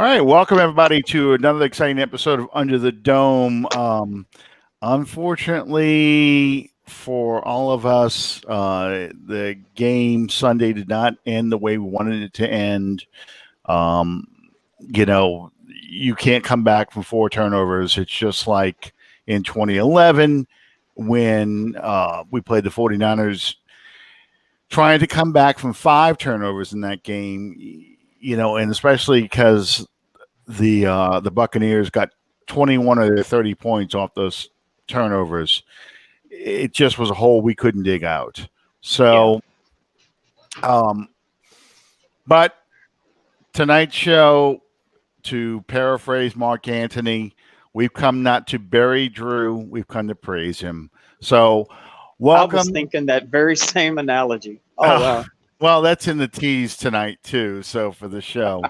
right, welcome everybody to another exciting episode of Under the Dome. Unfortunately for all of us, the game Sunday did not end the way we wanted it to end. Um, you can't come back from 4 turnovers. It's just like in 2011 when we played the 49ers, trying to come back from 5 turnovers in that game. And especially because the Buccaneers got 21 of their 30 points off those turnovers. It just was a hole we couldn't dig out. So, but tonight's show, to paraphrase Marc Antony, we've come not to bury Drew, we've come to praise him. So, welcome. I was thinking that very same analogy. Oh, wow. Well, that's in the tease tonight, too, so for the show.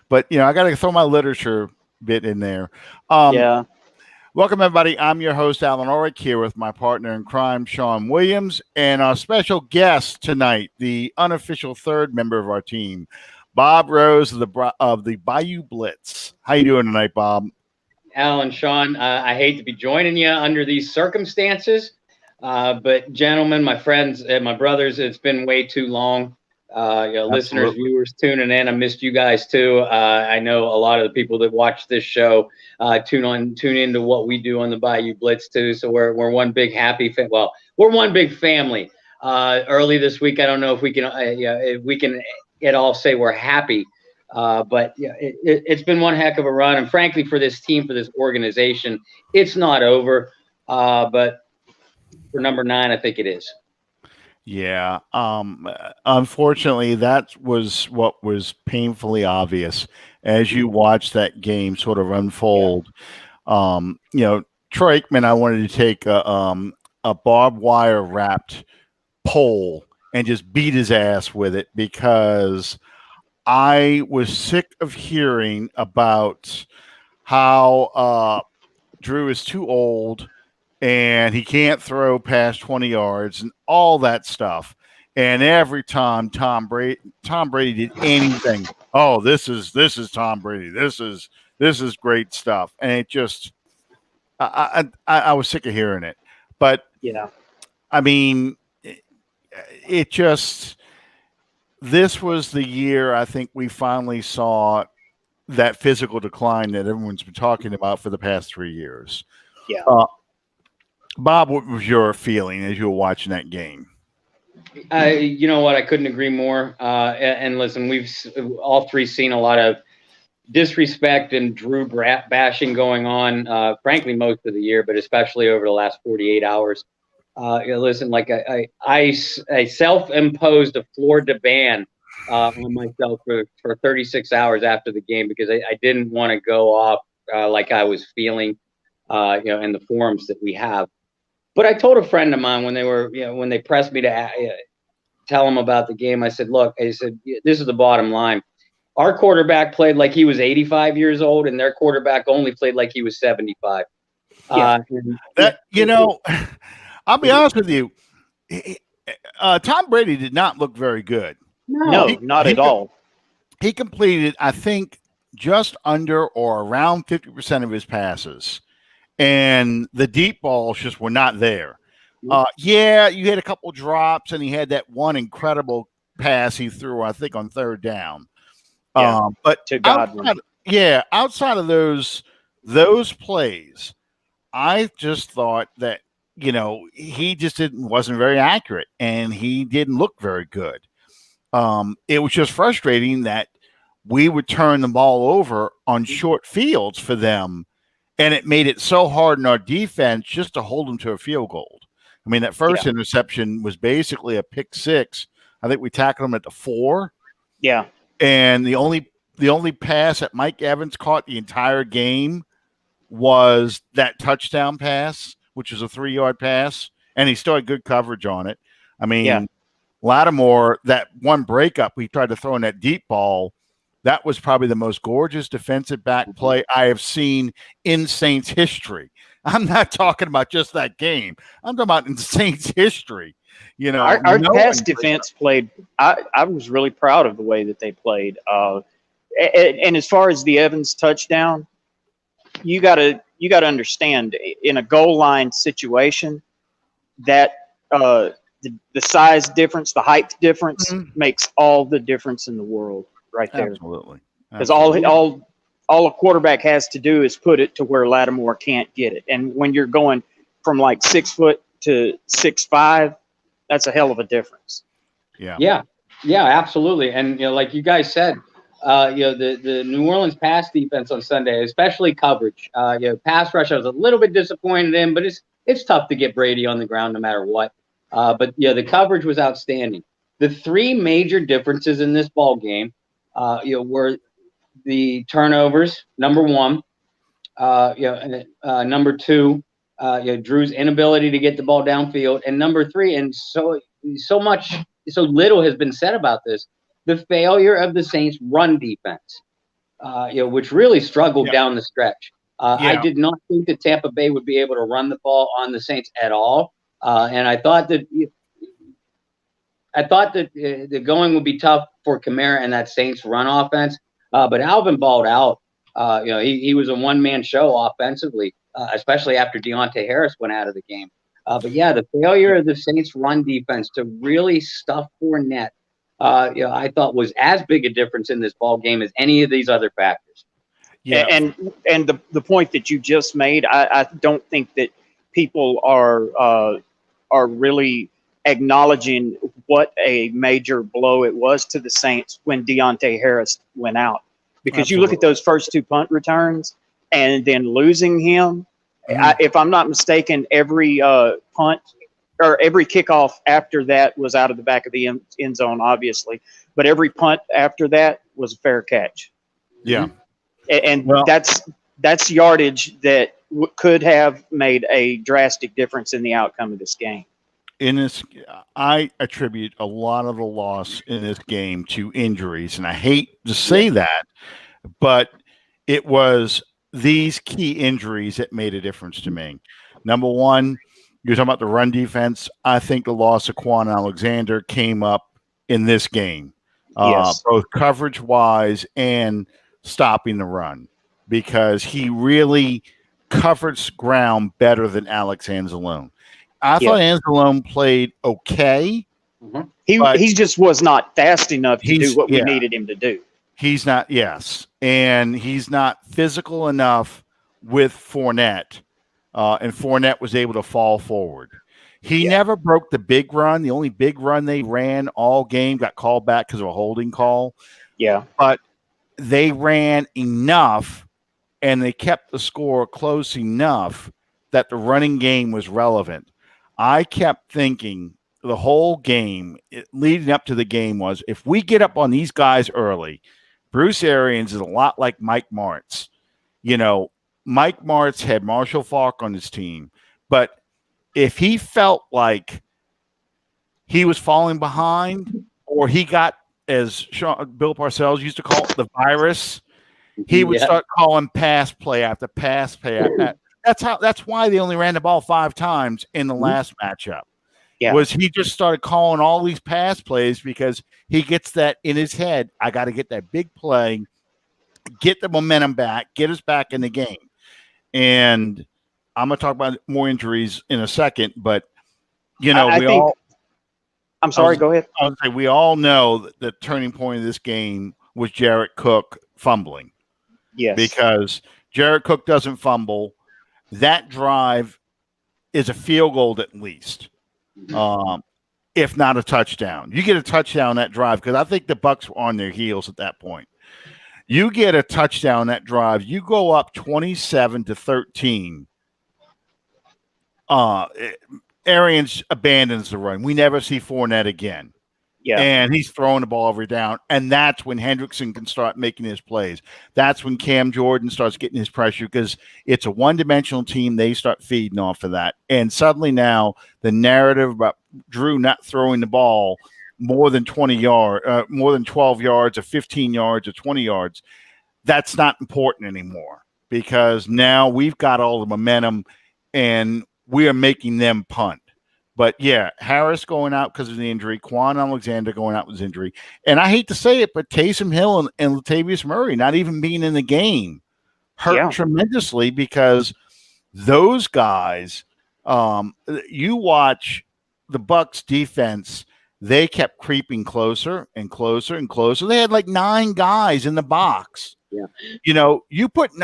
But, I got to throw my literature bit in there. Welcome, everybody. I'm your host, Alan Orrick, here with my partner in crime, Sean Williams, and our special guest tonight, the unofficial third member of our team, Bob Rose of the Bayou Blitz. How you doing tonight, Bob? Alan, Sean, I hate to be joining you under these circumstances, but gentlemen, my friends, and my brothers, it's been way too long. Listeners, viewers tuning in, I missed you guys too. I know a lot of the people that watch this show tune into what we do on the Bayou Blitz too. So we're one big happy we're one big family. Early this week, I don't know if we can if we can at all say we're happy, but it's been one heck of a run, and frankly, for this team, for this organization, it's not over. But for number 9, I think it is. Yeah. Unfortunately, that was what was painfully obvious as you watch that game sort of unfold. Troy Aikman, I wanted to take a barbed wire wrapped pole and just beat his ass with it, because I was sick of hearing about how Drew is too old and he can't throw past 20 yards and all that stuff. And every time Tom Brady did anything, oh, this is Tom Brady. This is great stuff. And it just, I was sick of hearing it. But I mean, it just, this was the year I think we finally saw that physical decline that everyone's been talking about for the past 3 years. Yeah. Bob, what was your feeling as you were watching that game? You know what? I couldn't agree more. And listen, we've all three seen a lot of disrespect and Drew bashing going on, frankly, most of the year, but especially over the last 48 hours. Listen, like I self-imposed a Florida ban on myself for 36 hours after the game, because I didn't want to go off like I was feeling, in the forums that we have. But I told a friend of mine when they pressed me to tell them about the game, I said, look, this is the bottom line. Our quarterback played like he was 85 years old, and their quarterback only played like he was 75. I'll be honest with you. Tom Brady did not look very good. No, not at all. He completed, I think, just under or around 50% of his passes. And the deep balls just were not there. You had a couple drops, and he had that one incredible pass he threw, I think, on third down. But to Godwin. Outside of those plays, I just thought that, he just wasn't very accurate, and he didn't look very good. It was just frustrating that we would turn the ball over on short fields for them. And it made it so hard in our defense just to hold them to a field goal. I mean, that first interception was basically a pick 6. I think we tackled them at the 4. Yeah. And the only pass that Mike Evans caught the entire game was that touchdown pass, which was a 3-yard pass. And he still had good coverage on it. I mean, Lattimore, that one breakup we tried to throw in that deep ball, that was probably the most gorgeous defensive back play I have seen in Saints history. I'm not talking about just that game. I'm talking about in Saints history. Our pass defense played. I was really proud of the way that they played. and as far as the Evans touchdown, you gotta understand, in a goal line situation, that the size difference, the height difference makes all the difference in the world right there. Absolutely. Because all a quarterback has to do is put it to where Lattimore can't get it. And when you're going from like 6 foot to 6'5", that's a hell of a difference. Yeah, absolutely. And like you guys said, the New Orleans pass defense on Sunday, especially coverage. Pass rush, I was a little bit disappointed in, but it's tough to get Brady on the ground no matter what. But the coverage was outstanding. The three major differences in this ball game, were the turnovers, number one, number two, Drew's inability to get the ball downfield, and number three, and so little has been said about this, the failure of the Saints' run defense, which really struggled down the stretch. I did not think that Tampa Bay would be able to run the ball on the Saints at all, and I thought that the going would be tough for Kamara and that Saints run offense. But Alvin balled out. He was a one-man show offensively, especially after Deontay Harris went out of the game. But the failure of the Saints run defense to really stuff Fournette, I thought was as big a difference in this ball game as any of these other factors. Yeah. And the point that you just made, I don't think that people are really acknowledging what a major blow it was to the Saints when Deontay Harris went out. Because Absolutely. You look at those first two punt returns and then losing him. If I'm not mistaken, every punt or every kickoff after that was out of the back of the end zone, obviously. But every punt after that was a fair catch. Yeah. And that's yardage that could have made a drastic difference in the outcome of this game. I attribute a lot of the loss in this game to injuries, and I hate to say that, but it was these key injuries that made a difference to me. Number one, you're talking about the run defense. I think the loss of Quan Alexander came up in this game, both coverage-wise and stopping the run, because he really covered ground better than Alex Anzalone. I thought Anzalone played okay. Mm-hmm. He just was not fast enough to do what we needed him to do. He's not, and he's not physical enough with Fournette, and Fournette was able to fall forward. He never broke the big run. The only big run they ran all game got called back because of a holding call. Yeah. But they ran enough, and they kept the score close enough that the running game was relevant. I kept thinking the whole game leading up to the game was, if we get up on these guys early, Bruce Arians is a lot like Mike Martz. Mike Martz had Marshall Faulk on his team, but if he felt like he was falling behind, or he got, as Bill Parcells used to call it, the virus, he would start calling pass play after pass play after. That's why they only ran the ball 5 times in the last matchup. Yeah. Was he just started calling all these pass plays because he gets that in his head. I got to get that big play, get the momentum back, get us back in the game. And I'm going to talk about more injuries in a second, but I'm sorry, go ahead. I would say we all know that the turning point of this game was Jared Cook fumbling. Yes. Because Jared Cook doesn't fumble. That drive is a field goal at least, if not a touchdown. You get a touchdown that drive, because I think the Bucs were on their heels at that point. You get a touchdown that drive, you go up 27-13. Arians abandons the run. We never see Fournette again. Yeah. And he's throwing the ball every down. And that's when Hendrickson can start making his plays. That's when Cam Jordan starts getting his pressure, because it's a one-dimensional team. They start feeding off of that. And suddenly now the narrative about Drew not throwing the ball more than 12 yards or 15 yards or 20 yards, that's not important anymore, because now we've got all the momentum and we are making them punt. But yeah, Harris going out because of the injury, Quan Alexander going out with his injury, and I hate to say it, but Taysom Hill and Latavius Murray not even being in the game hurt tremendously because those guys. You watch the Bucs defense; they kept creeping closer and closer and closer. They had like 9 guys in the box. Yeah,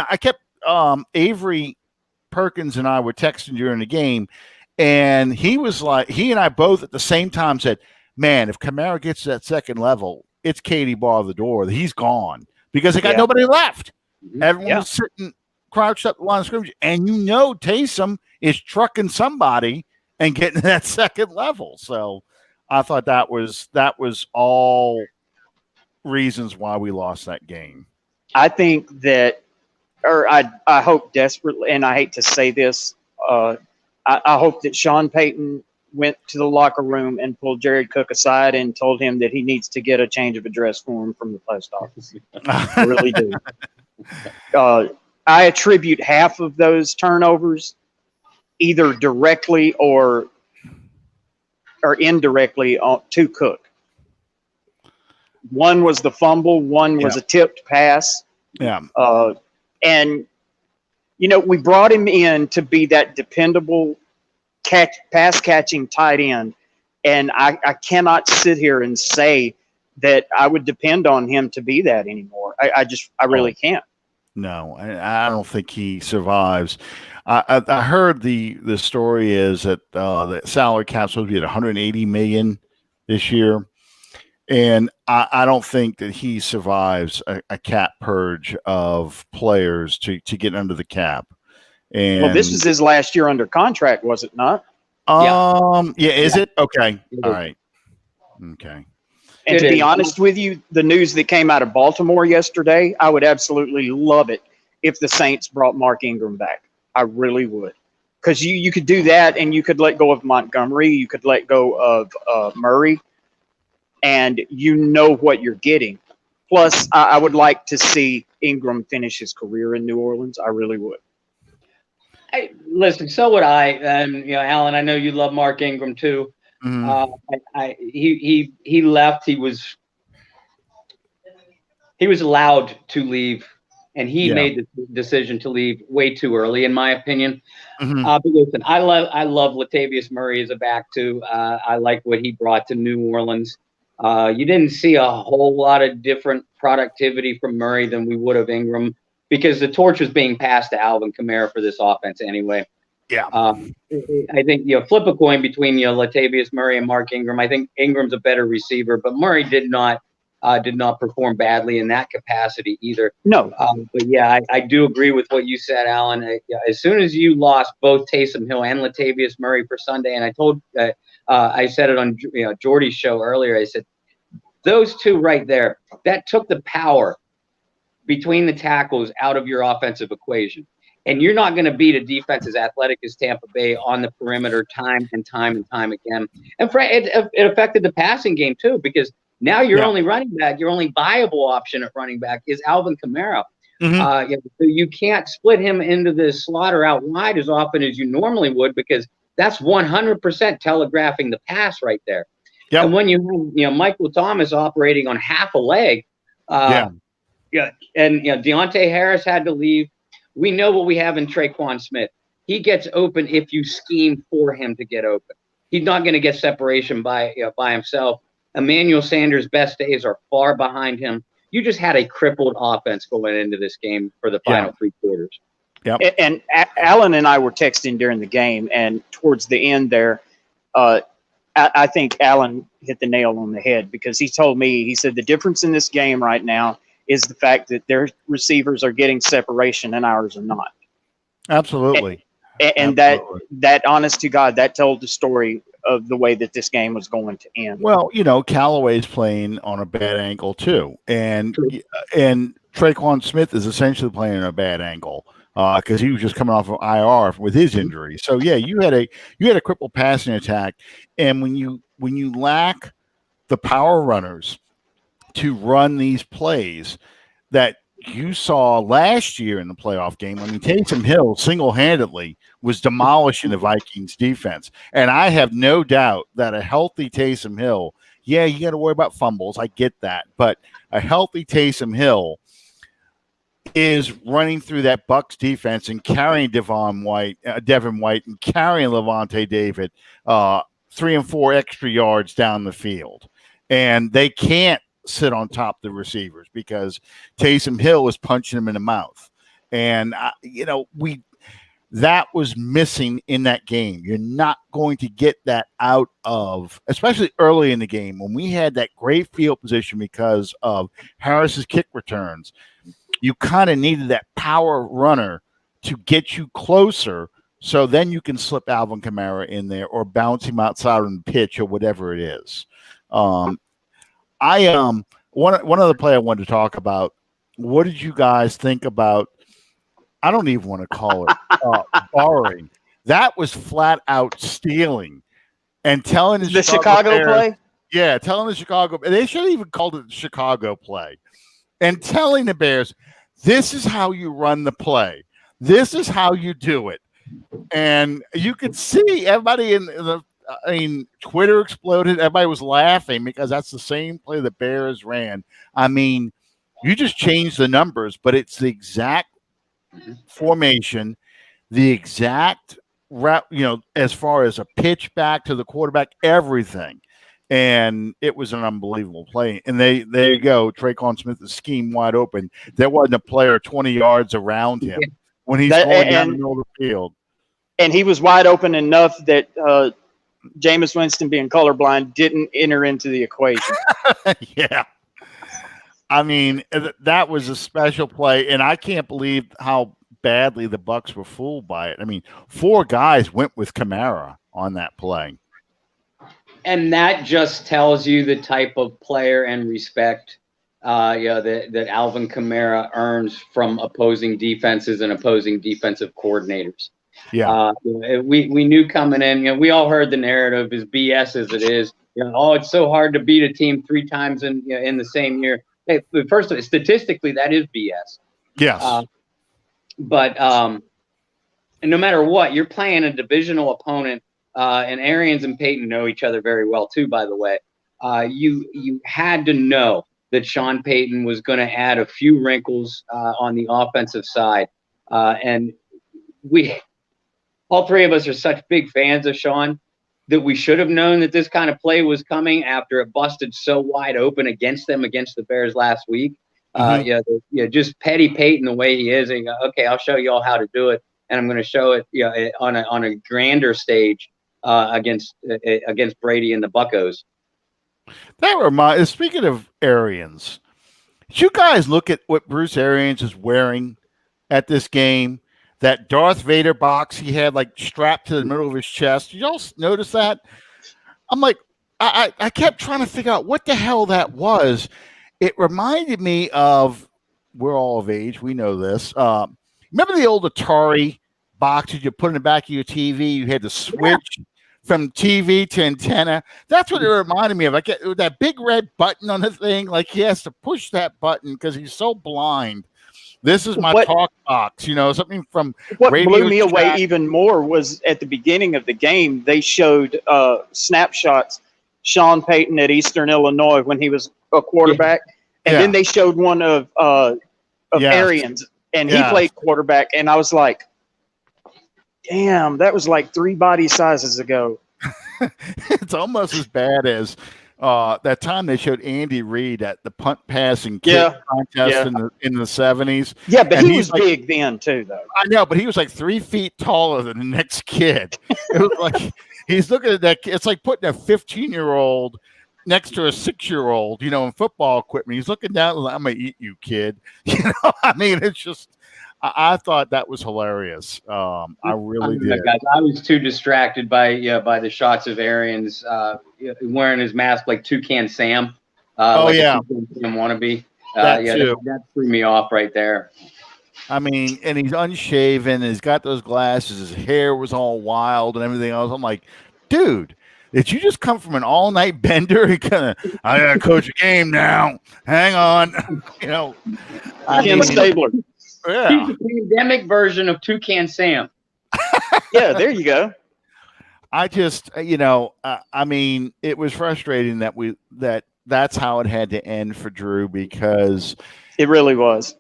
I kept Avery Perkins and I were texting during the game. And he and I both at the same time said, man, if Kamara gets to that second level, it's Katie bar the door. He's gone because they got nobody left. Everyone was sitting crouched up the line of scrimmage. And Taysom is trucking somebody and getting to that second level. So I thought that was all reasons why we lost that game. I think that, or I hope desperately, and I hate to say this, I hope that Sean Payton went to the locker room and pulled Jared Cook aside and told him that he needs to get a change of address for him from the post office. I really do. I attribute half of those turnovers either directly or indirectly to Cook. One was the fumble. One was a tipped pass. Yeah. And we brought him in to be that dependable pass catching tight end. And I cannot sit here and say that I would depend on him to be that anymore. I really can't. No, I don't think he survives. I heard the story is that the salary cap supposed to be at $180 million this year. And I don't think that he survives a cap purge of players to get under the cap. And this was his last year under contract, was it not? Is it? Okay. All right. Okay. And to be honest with you, the news that came out of Baltimore yesterday, I would absolutely love it if the Saints brought Mark Ingram back. I really would. Because you could do that, and you could let go of Montgomery. You could let go of Murray. And you know what you're getting. Plus, I would like to see Ingram finish his career in New Orleans. I really would. Listen, so would I. Alan, I know you love Mark Ingram too. Mm-hmm. He left. He was allowed to leave, and he made the decision to leave way too early, in my opinion. Mm-hmm. But listen, I love Latavius Murray as a back too. I like what he brought to New Orleans. You didn't see a whole lot of different productivity from Murray than we would have Ingram because the torch was being passed to Alvin Kamara for this offense anyway. Yeah. I think, flip a coin between, Latavius Murray and Mark Ingram. I think Ingram's a better receiver, but Murray did not perform badly in that capacity either. No. But yeah, I do agree with what you said, Alan. As soon as you lost both Taysom Hill and Latavius Murray for Sunday, and I said it on Jordy's show earlier. I said those two right there, that took the power between the tackles out of your offensive equation. And you're not going to beat a defense as athletic as Tampa Bay on the perimeter time and time again. And it affected the passing game too, because now your only running back, your only viable option at running back is Alvin Kamara. Mm-hmm. So you can't split him into the slaughter out wide as often as you normally would, because that's 100% telegraphing the pass right there. Yep. And when you have, Michael Thomas operating on half a leg, and Deontay Harris had to leave. We know what we have in Traquan Smith. He gets open if you scheme for him to get open. He's not going to get separation by himself. Emmanuel Sanders' best days are far behind him. You just had a crippled offense going into this game for the final 3 quarters. Yep. And Alan and I were texting during the game, and towards the end there, I think Alan hit the nail on the head, because he told me, he said the difference in this game right now is the fact that their receivers are getting separation and ours are not. Absolutely. And that honest to God, that told the story of the way that this game was going to end. Well, Callaway's playing on a bad ankle too. And Traquan Smith is essentially playing on a bad ankle because he was just coming off of IR with his injury. So yeah, you had a crippled passing attack. And when you lack the power runners to run these plays that you saw last year in the playoff game, Taysom Hill single-handedly was demolishing the Vikings defense. And I have no doubt that a healthy Taysom Hill, yeah, you got to worry about fumbles. I get that. But a healthy Taysom Hill is running through that Bucs defense and carrying Devin White, and carrying Levante David 3 and 4 extra yards down the field. And they can't sit on top of the receivers because Taysom Hill is punching them in the mouth. And, that was missing in that game. You're not going to get that out of, especially early in the game when we had that great field position because of Harris's kick returns. You kind of needed that power runner to get you closer, so then you can slip Alvin Kamara in there or bounce him outside on the pitch or whatever it is. One other play I wanted to talk about. What did you guys think about? I don't even want to call it borrowing. That was flat out stealing and telling the Chicago Bears, play. Yeah, telling the Chicago. They should have even called it the Chicago play, and telling the Bears, this is how you run the play. This is how you do it. And you could see everybody Twitter exploded. Everybody was laughing because that's the same play the Bears ran. I mean, you just change the numbers, but it's the exact formation, the exact route, as far as a pitch back to the quarterback, everything. And it was an unbelievable play. And there you go. Traquan Smith is scheme wide open. There wasn't a player 20 yards around him when he's going down the middle of the field. And he was wide open enough that Jameis Winston, being colorblind, didn't enter into the equation. Yeah. I mean, that was a special play, and I can't believe how badly the Bucs were fooled by it. I mean, 4 guys went with Kamara on that play. And that just tells you the type of player and respect that Alvin Kamara earns from opposing defenses and opposing defensive coordinators. Yeah. We knew coming in, we all heard the narrative, as BS as it is. It's so hard to beat a team 3 times in the same year. Hey, first of all, statistically, that is BS. Yes. But no matter what, you're playing a divisional opponent, and Arians and Peyton know each other very well too, by the way. You had to know that Sean Payton was going to add a few wrinkles on the offensive side. And all 3 of us are such big fans of Sean that we should have known that this kind of play was coming after it busted so wide open against the Bears last week. Just petty Peyton the way he is. And okay, I'll show you all how to do it, and I'm going to show it on a grander stage against Brady and the Buccos. Speaking of Arians, did you guys look at what Bruce Arians is wearing at this game? That Darth Vader box he had strapped to the middle of his chest. Did y'all notice that? I'm like, I kept trying to figure out what the hell that was. It reminded me of, we're all of age, we know this. Remember the old Atari boxes you put in the back of your TV? You had to switch from TV to antenna. That's what it reminded me of. That big red button on the thing, he has to push that button because he's so blind. This is my talk box, something from what Radio blew me Shack. away even more was at the beginning of the game, they showed snapshots, Sean Payton at Eastern Illinois when he was a quarterback. And then they showed one of Arians, and he played quarterback. And I was like, damn, that was 3 body sizes ago. It's almost as bad as that time they showed Andy Reid at the punt passing kick contest in the 70s. Yeah, but he was big then too, though. I know, but he was 3 feet taller than the next kid. It was he's looking at that. It's like putting a 15-year-old next to a 6-year-old, in football equipment. He's looking down like, I'm going to eat you, kid. I mean, it's just, I thought that was hilarious. I really did. I was too distracted by the shots of Arians wearing his mask like Toucan Sam. Toucan Sam wannabe. That threw me off right there. I mean, and he's unshaven, and he's got those glasses. His hair was all wild and everything else. I'm like, dude, did you just come from an all-night bender? I got to coach a game now. Hang on. Ken Stabler. Yeah. He's the pandemic version of Toucan Sam. Yeah, there you go. I just, I mean, it was frustrating that's how it had to end for Drew, because It really was.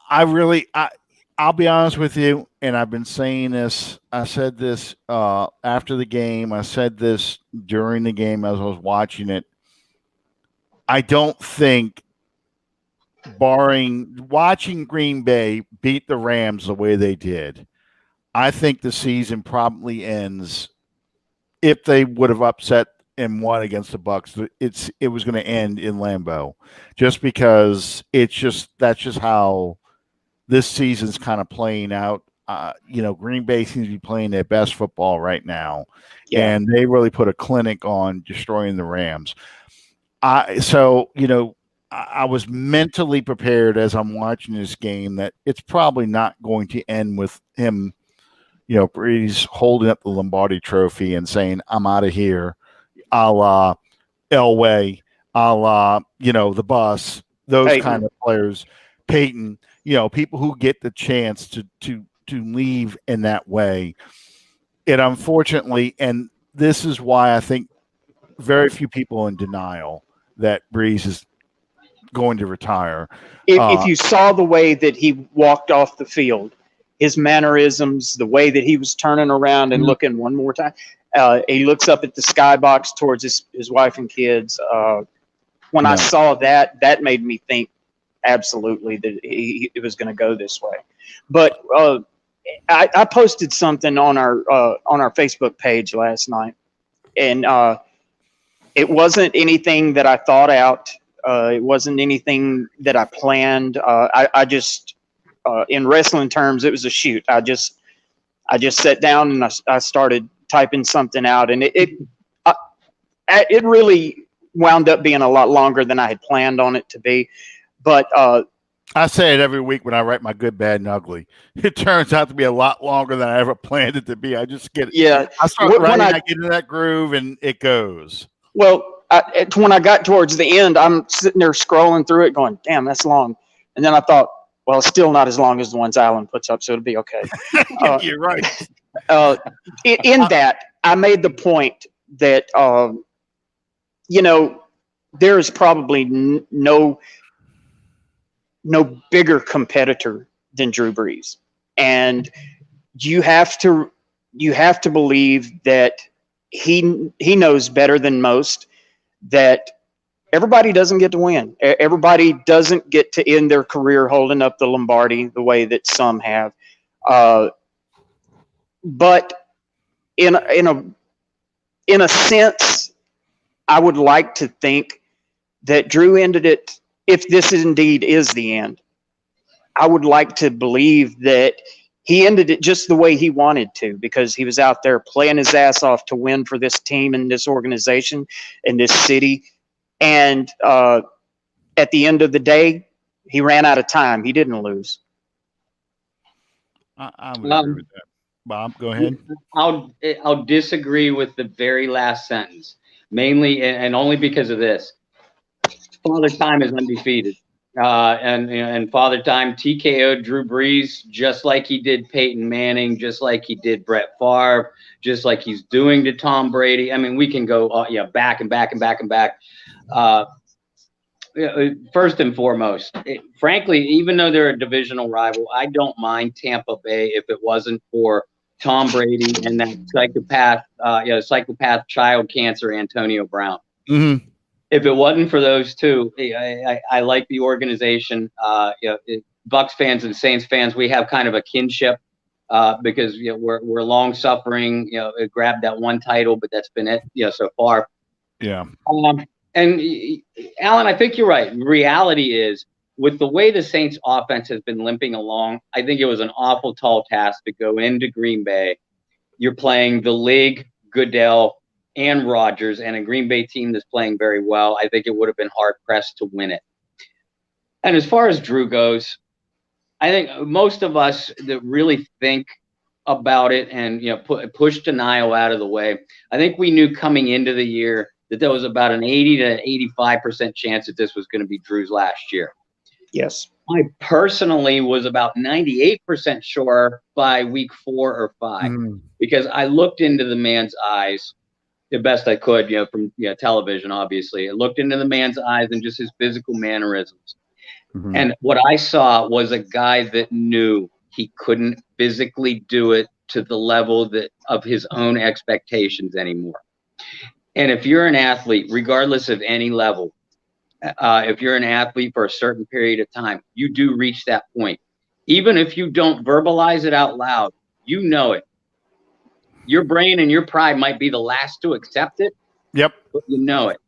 I'll be honest with you, and I've been saying this. I said this after the game. I said this during the game as I was watching it. I don't think, barring watching Green Bay beat the Rams the way they did, I think the season probably ends, if they would have upset and won against the Bucks. It was going to end in Lambeau, just because that's just how this season's kind of playing out. Green Bay seems to be playing their best football right now, and they really put a clinic on destroying the Rams. I was mentally prepared as I'm watching this game that it's probably not going to end with him, Brees holding up the Lombardi trophy and saying, "I'm out of here," a la Elway, a la, the bus, those Peyton. kind of players, Peyton, people who get the chance to leave in that way. And unfortunately, and this is why I think very few people are in denial that Brees is going to retire. If you saw the way that he walked off the field, his mannerisms, the way that he was turning around and looking one more time, he looks up at the skybox towards his wife and kids. When I saw that, that made me think absolutely that it was going to go this way. But I posted something on our Facebook page last night, and it wasn't anything that I thought out. It wasn't anything that I planned. I just, in wrestling terms, it was a shoot. I just sat down and I started typing something out, and it really wound up being a lot longer than I had planned on it to be. But I say it every week when I write my good, bad, and ugly. It turns out to be a lot longer than I ever planned it to be. I just get it. Yeah. I start writing, I get in that groove, and it goes. Well, when I got towards the end, I'm sitting there scrolling through it going, damn, that's long. And then I thought, well, it's still not as long as the ones Alan puts up, so it'll be okay. You're right. In that, I made the point that, there is probably no bigger competitor than Drew Brees. And you have to believe that he knows better than most that everybody doesn't get to win. Everybody doesn't get to end their career holding up the Lombardi the way that some have. But in a sense, I would like to think that Drew ended it. If this indeed is the end, I would like to believe that he ended it just the way he wanted to, because he was out there playing his ass off to win for this team and this organization and this city. And at the end of the day, he ran out of time. He didn't lose. I would agree with that. Bob, go ahead. I'll disagree with the very last sentence, mainly and only because of this. Father Time is undefeated. And Father Time TKO'd Drew Brees just like he did Peyton Manning, just like he did Brett Favre, just like he's doing to Tom Brady. I mean, we can go back and back and back and back. First and foremost, frankly, even though they're a divisional rival, I don't mind Tampa Bay if it wasn't for Tom Brady and that psychopath child cancer Antonio Brown. Mm-hmm. If it wasn't for those two, I like the organization. Bucks fans and Saints fans, we have kind of a kinship because we're long suffering. It grabbed that one title, but that's been it. So far. Yeah. And Alan, I think you're right. Reality is, with the way the Saints offense has been limping along, I think it was an awful tall task to go into Green Bay. You're playing the league, Goodell, and Rodgers, and a Green Bay team that's playing very well. I think it would have been hard pressed to win it. And as far as Drew goes, I think most of us that really think about it and push denial out of the way, I think we knew coming into the year that there was about an 80 to 85% chance that this was going to be Drew's last year. Yes. I personally was about 98% sure by week 4 or 5 because I looked into the man's eyes the best I could, from television, obviously. I looked into the man's eyes and just his physical mannerisms. And what I saw was a guy that knew he couldn't physically do it to the level of his own expectations anymore. And if you're an athlete, regardless of any level, if you're an athlete for a certain period of time, you do reach that point. Even if you don't verbalize it out loud, you know it. Your brain and your pride might be the last to accept it. Yep. But you know it.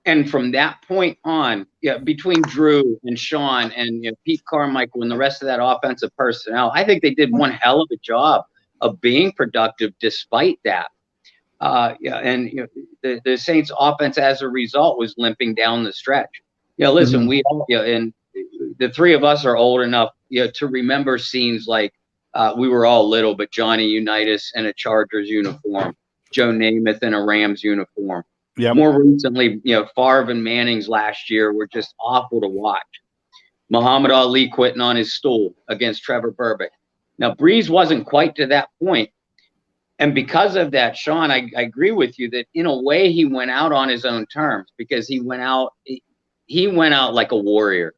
And from that point on, between Drew and Sean and Pete Carmichael and the rest of that offensive personnel, I think they did one hell of a job of being productive despite that. The Saints offense as a result was limping down the stretch. Listen, we all, and the three of us are old enough, to remember scenes like we were all little, but Johnny Unitas in a Chargers uniform, Joe Namath in a Rams uniform. Yep. More recently, Favre and Manning's last year were just awful to watch. Muhammad Ali quitting on his stool against Trevor Burbick. Now, Brees wasn't quite to that point. And because of that, Sean, I agree with you that in a way he went out on his own terms because he went out like a warrior.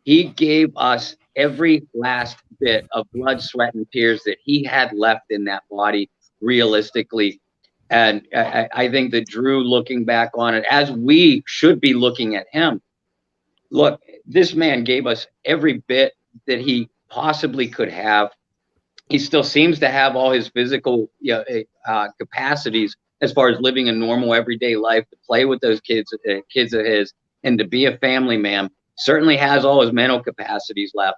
He gave us every last bit of blood, sweat, and tears that he had left in that body realistically. And I think that Drew, looking back on it, as we should be looking at him, look, this man gave us every bit that he possibly could have. He still seems to have all his physical capacities as far as living a normal everyday life, to play with those kids of his, and to be a family man. Certainly has all his mental capacities left.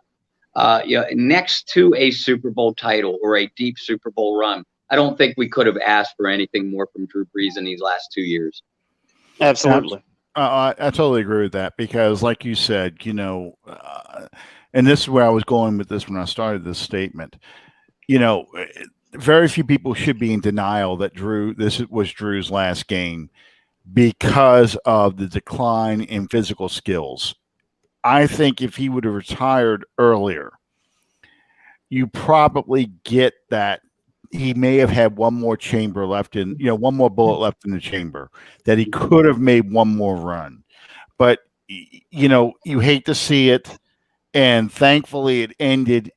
Next to a Super Bowl title or a deep Super Bowl run, I don't think we could have asked for anything more from Drew Brees in these last 2 years. Absolutely. I totally agree with that because, like you said, and this is where I was going with this when I started this statement. Very few people should be in denial that this was Drew's last game because of the decline in physical skills. I think if he would have retired earlier, you probably get that he may have had one more chamber left one more bullet left in the chamber, that he could have made one more run. But, you hate to see it. And thankfully it ended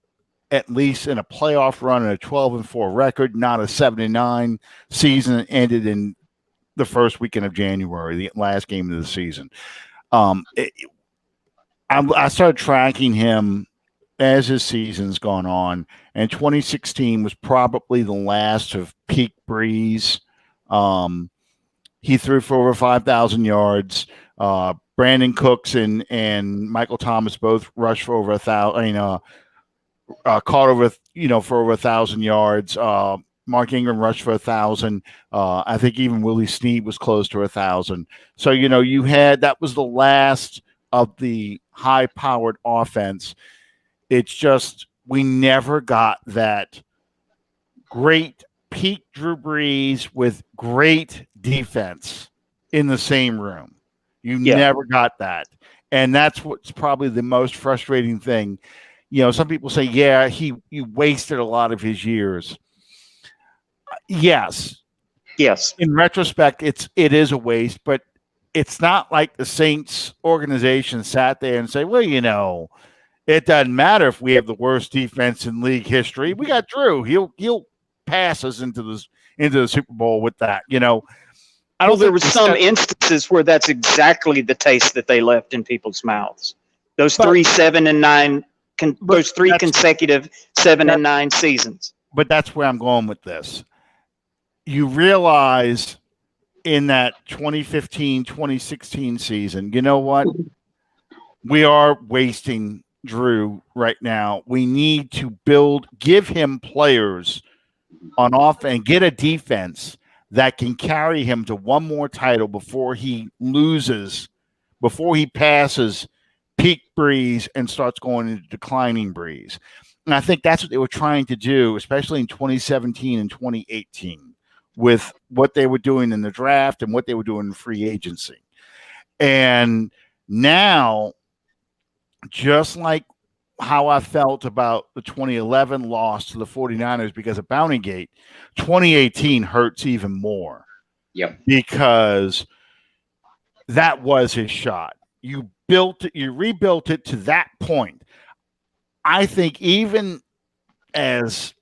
at least in a playoff run and a 12-4 record, not a 7-9 season. It ended in the first weekend of January, the last game of the season. I started tracking him as his season's gone on, and 2016 was probably the last of peak Brees. He threw for over 5,000 yards. Brandon Cooks and Michael Thomas both rushed for over 1,000. Caught over, for over 1,000 yards. Mark Ingram rushed for 1,000. I think even Willie Snead was close to 1,000. So, that was the last of the high-powered offense. It's just we never got that great peak Drew Brees with great defense in the same room. You never got that. And that's what's probably the most frustrating thing. Some people say, he wasted a lot of his years. Yes. In retrospect, it is a waste, but it's not like the Saints organization sat there and say, well, it doesn't matter if we have the worst defense in league history. We got Drew. He'll pass us into the Super Bowl with that. I don't there was some instances where that's exactly the taste that they left in people's mouths. Those three consecutive 7-9 seasons. But that's where I'm going with this. You realize in that 2015-2016 season, you know what? We are wasting Drew right now. We need to give him players on off and get a defense that can carry him to one more title before he passes peak Brees and starts going into declining Brees. And I think that's what they were trying to do, especially in 2017 and 2018, with what they were doing in the draft and what they were doing in free agency. And now just like how I felt about the 2011 loss to the 49ers because of Bounty Gate, 2018 hurts even more. Yep. Because that was his shot. You rebuilt it to that point. I think even as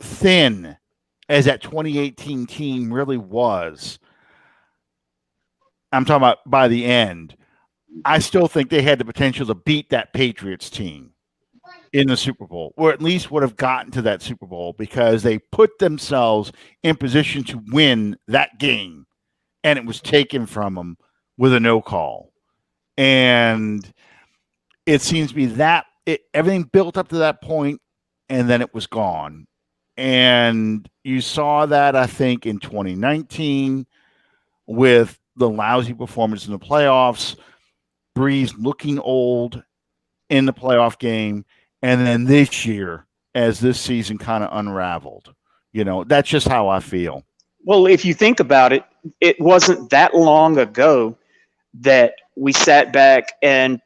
thin as that 2018 team really was, I'm talking about by the end, I still think they had the potential to beat that Patriots team in the Super Bowl, or at least would have gotten to that Super Bowl because they put themselves in position to win that game, and it was taken from them with a no call. And it seems to be that everything built up to that point, and then it was gone. And you saw that, I think, in 2019 with the lousy performance in the playoffs, Brees looking old in the playoff game, and then this year as this season kind of unraveled. That's just how I feel. Well, if you think about it, it wasn't that long ago that we sat back and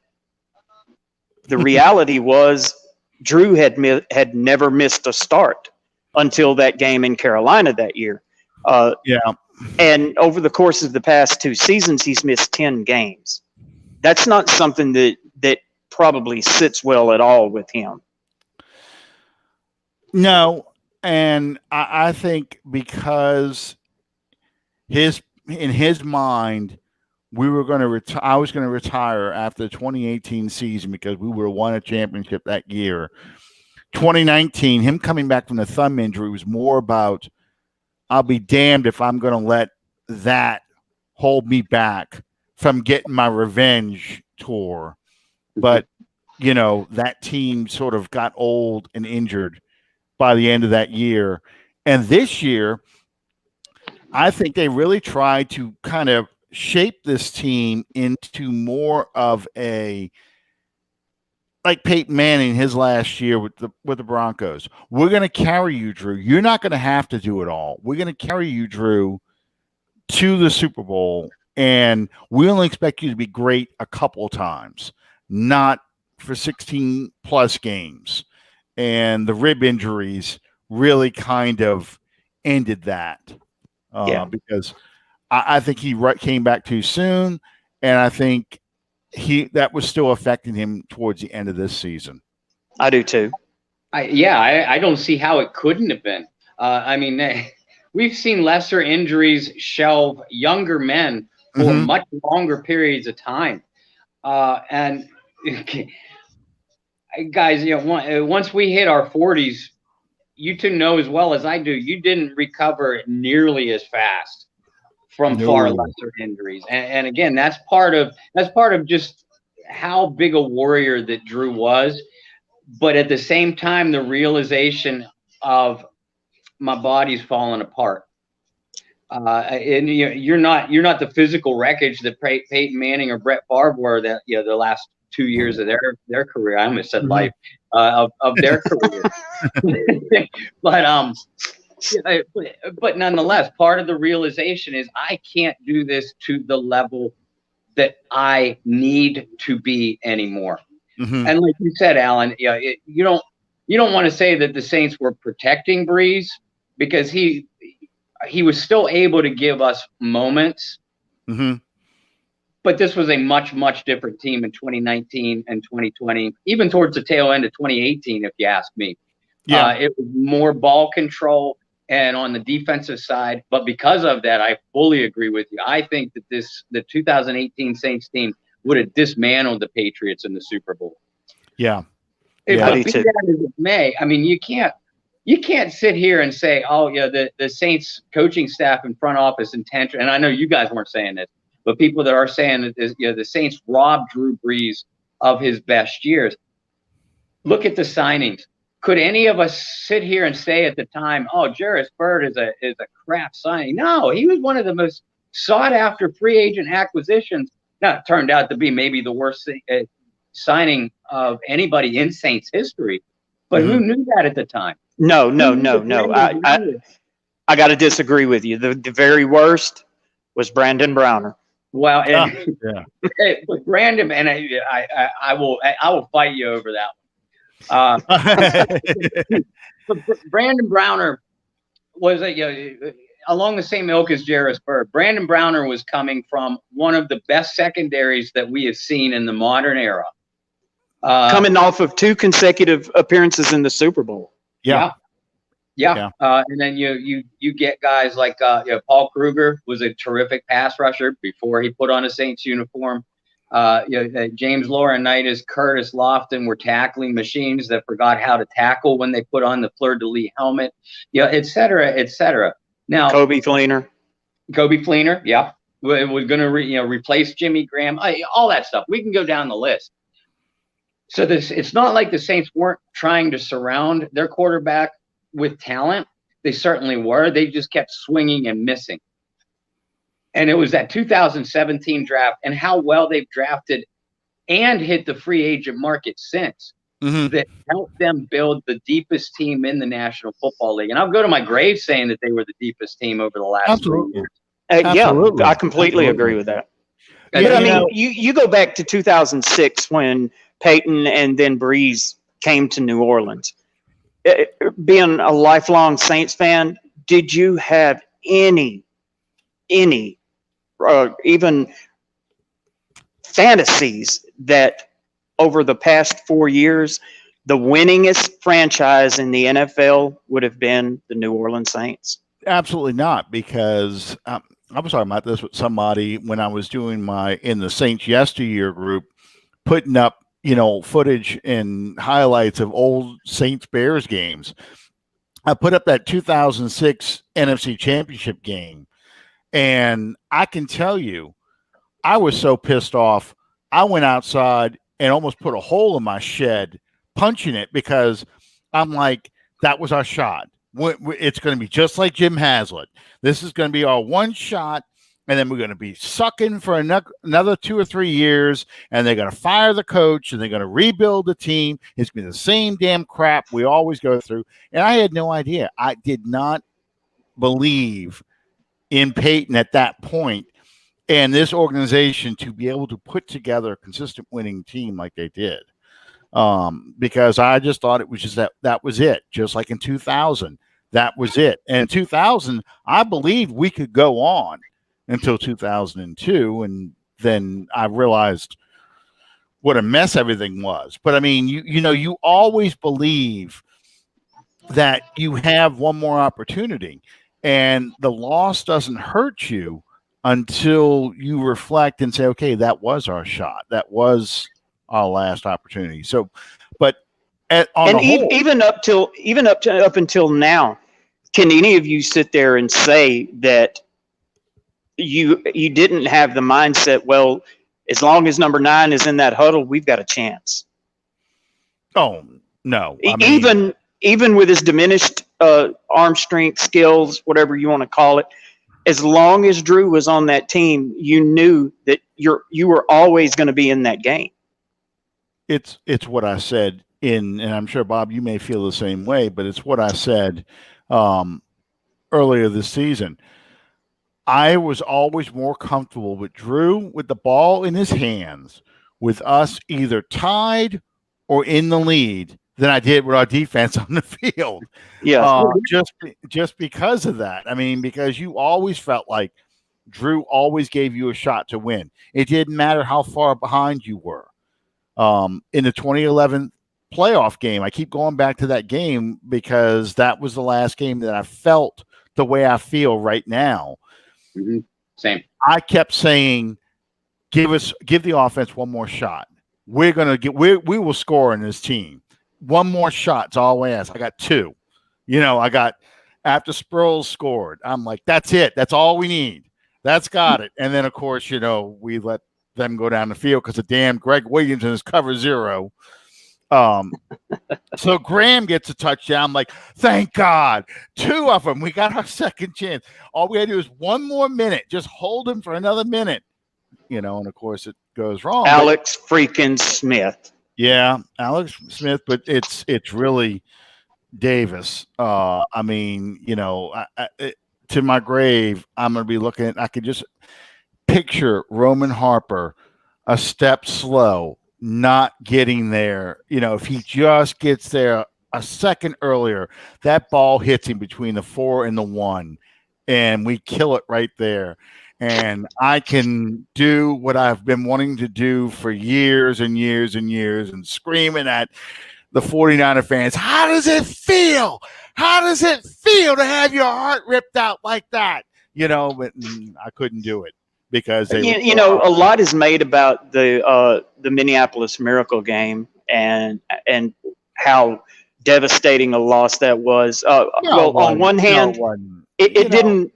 the reality was Drew had never missed a start until that game in Carolina that year. Yeah. And over the course of the past 2 seasons, he's missed 10 games. That's not something that probably sits well at all with him. No, and I think because in his mind, we were going to I was going to retire after the 2018 season because we would have won a championship that year. 2019, him coming back from the thumb injury was more about, I'll be damned if I'm going to let that hold me back from getting my revenge tour. But, that team sort of got old and injured by the end of that year. And this year, I think they really tried to kind of shape this team into more of a, like Peyton Manning his last year with the Broncos. We're going to carry you, Drew. You're not going to have to do it all. We're going to carry you, Drew, to the Super Bowl, and we only expect you to be great a couple times, not for 16 plus games. And the rib injuries really kind of ended that. Because I think he came back too soon, and I think that was still affecting him towards the end of this season. I do too. I don't see how it couldn't have been. We've seen lesser injuries shelve younger men for much longer periods of time. And guys, once we hit our 40s, you two know as well as I do, you didn't recover nearly as fast from far lesser injuries. And again, that's part of just how big a warrior that Drew was. But at the same time, the realization of my body's falling apart. And you're not the physical wreckage that Peyton Manning or Brett Favre were that the last 2 years of their career. I almost said life of their career. But nonetheless, part of the realization is I can't do this to the level that I need to be anymore. And like you said, Alan, you don't want to say that the Saints were protecting Brees because he was still able to give us moments. But this was a much, much different team in 2019 and 2020, even towards the tail end of 2018, if you ask me. It was more ball control and on the defensive side. But because of that, I fully agree with you. I think that the 2018 Saints team would have dismantled the Patriots in the Super Bowl. Yeah. But be that as it may, you can't sit here and say, the Saints coaching staff and front office intention. And I know you guys weren't saying this, but people that are saying that the Saints robbed Drew Brees of his best years. Look at the signings. Could any of us sit here and say at the time, Jarvis Byrd is a crap signing? No, he was one of the most sought after free agent acquisitions. Now, it turned out to be maybe the worst signing of anybody in Saints history. But who knew that at the time? No. I got to disagree with you. The very worst was Brandon Browner. Well, and Yeah. with Brandon, and I will fight you over that one. But Brandon Browner was along the same ilk as Jarvis Bird. Brandon Browner was coming from one of the best secondaries that we have seen in the modern era. Coming off of 2 consecutive appearances in the Super Bowl. Yeah. And then you get guys like Paul Kruger was a terrific pass rusher before he put on a Saints uniform. James Laurinaitis, Curtis Lofton were tackling machines that forgot how to tackle when they put on the fleur-de-lis helmet, et cetera, et cetera. Now, Kobe Fleener, yeah, was going to replace Jimmy Graham, all that stuff. We can go down the list. So it's not like the Saints weren't trying to surround their quarterback with talent. They certainly were. They just kept swinging and missing. And it was that 2017 draft and how well they've drafted and hit the free agent market since that helped them build the deepest team in the National Football League. And I'll go to my grave saying that they were the deepest team over the last 3 years. Yeah, I completely agree with that. But I mean, you go back to 2006 when Peyton and then Brees came to New Orleans. Being a lifelong Saints fan, did you have any even fantasies that over the past 4 years, the winningest franchise in the NFL would have been the New Orleans Saints? Absolutely not, because I was talking about this with somebody when I was doing in the Saints Yesteryear group, putting up, footage and highlights of old Saints Bears games. I put up that 2006 NFC Championship game, and I can tell you, I was so pissed off. I went outside and almost put a hole in my shed punching it, because I'm like, that was our shot. It's going to be just like Jim Haslett. This is going to be our one shot, and then we're going to be sucking for another 2 or 3 years, and they're going to fire the coach, and they're going to rebuild the team. It's going to be the same damn crap we always go through. And I had no idea. I did not believe in Peyton at that point and this organization to be able to put together a consistent winning team like they did. Because I just thought it was just that was it. Just like in 2000, that was it. And in 2000, I believed we could go on until 2002. And then I realized what a mess everything was. But I mean, you always believe that you have one more opportunity, and the loss doesn't hurt you until you reflect and say, okay, that was our shot. That was our last opportunity. So, but even up until now, can any of you sit there and say that you didn't have the mindset, well, as long as number 9 is in that huddle, we've got a chance? Oh, no. Even with his diminished arm strength, skills, whatever you want to call it, as long as Drew was on that team, you knew that you were always going to be in that game. It's what I said and I'm sure, Bob, you may feel the same way, but it's what I said earlier this season. I was always more comfortable with Drew with the ball in his hands, with us either tied or in the lead, than I did with our defense on the field. Yeah, just because of that. I mean, because you always felt like Drew always gave you a shot to win. It didn't matter how far behind you were. In the 2011 playoff game, I keep going back to that game because that was the last game that I felt the way I feel right now. Mm-hmm. Same. I kept saying, give the offense one more shot. We will score in this team. One more shot's all I ask. I got 2. I got after Sproles scored. I'm like, that's it. That's all we need. That's got it. And then, of course, we let them go down the field because of damn Greg Williams and his cover 0. So Graham gets a touchdown. I'm like, thank God. 2 of them. We got our second chance. All we had to do is one more minute. Just hold him for another minute. And of course it goes wrong. Alex freaking Smith. Yeah, Alex Smith, but it's really Davis. I mean, to my grave, I'm going to be looking at. I could just picture Roman Harper a step slow, not getting there. If he just gets there a second earlier, that ball hits him between the 4 and the 1, and we kill it right there. And I can do what I've been wanting to do for years and years and years and screaming at the 49er fans, how does it feel? How does it feel to have your heart ripped out like that? But I couldn't do it because a lot is made about the Minneapolis Miracle game and how devastating a loss that was. On one hand, it didn't.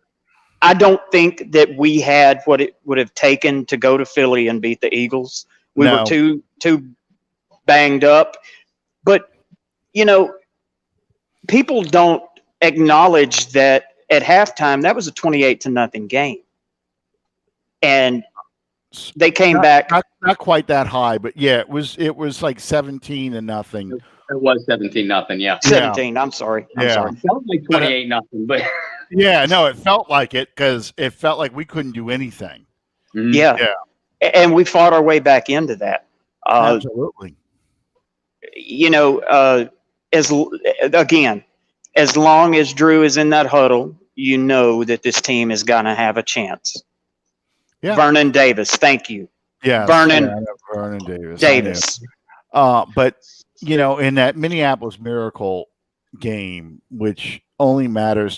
I don't think that we had what it would have taken to go to Philly and beat the Eagles. We were too banged up. But, people don't acknowledge that at halftime, that was a 28-0 game. And they came back. Not quite that high, but yeah, it was like 17-0. It was 17-0, yeah. 17, I'm sorry. It felt like 28-0, but yeah, no, it felt like it because it felt like we couldn't do anything. Mm-hmm. Yeah. And we fought our way back into that. Absolutely. As long as Drew is in that huddle, that this team is going to have a chance. Yeah. Vernon Davis, thank you. Yeah. Vernon Davis. But, in that Minneapolis Miracle game, which only matters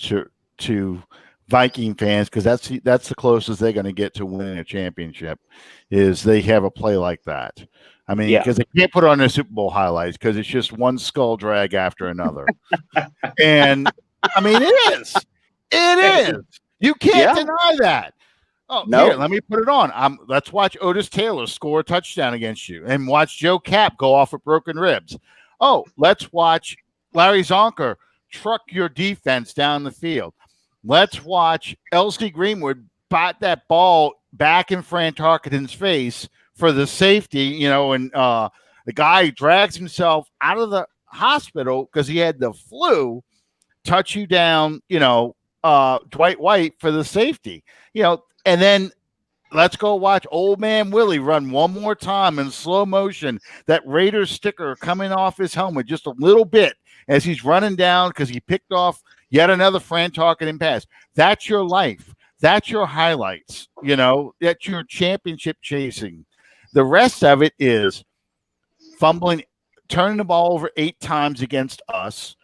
to Viking fans because that's the closest they're going to get to winning a championship, is they have a play like that. I mean, because they can't put it on their Super Bowl highlights because it's just one skull drag after another. And I mean, it is. You can't deny that. Oh, no. Here, let me put it on. Let's watch Otis Taylor score a touchdown against you and watch Joe Kapp go off with broken ribs. Oh, let's watch Larry Zonker truck your defense down the field. Let's watch L.C. Greenwood bat that ball back in Fran Tarkenton's face for the safety, and the guy drags himself out of the hospital because he had the flu, touch you down, Dwight White for the safety, and then let's go watch Old Man Willie run one more time in slow motion, that Raiders sticker coming off his helmet just a little bit as he's running down because he picked off yet another Fran Tarkenton pass. That's your life. That's your highlights, that's your championship chasing. The rest of it is fumbling, turning the ball over 8 times against us,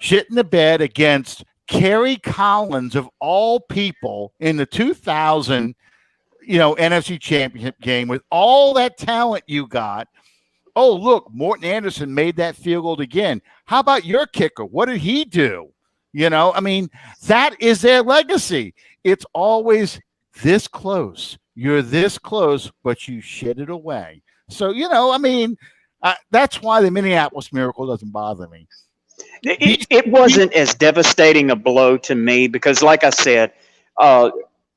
shitting the bed against Kerry Collins of all people in the 2000, NFC Championship game with all that talent you got. Oh, look, Morton Anderson made that field goal again. How about your kicker? What did he do? I mean, that is their legacy. It's always this close. You're this close, but you shit it away. So, that's why the Minneapolis Miracle doesn't bother me. It wasn't as devastating a blow to me because, like I said,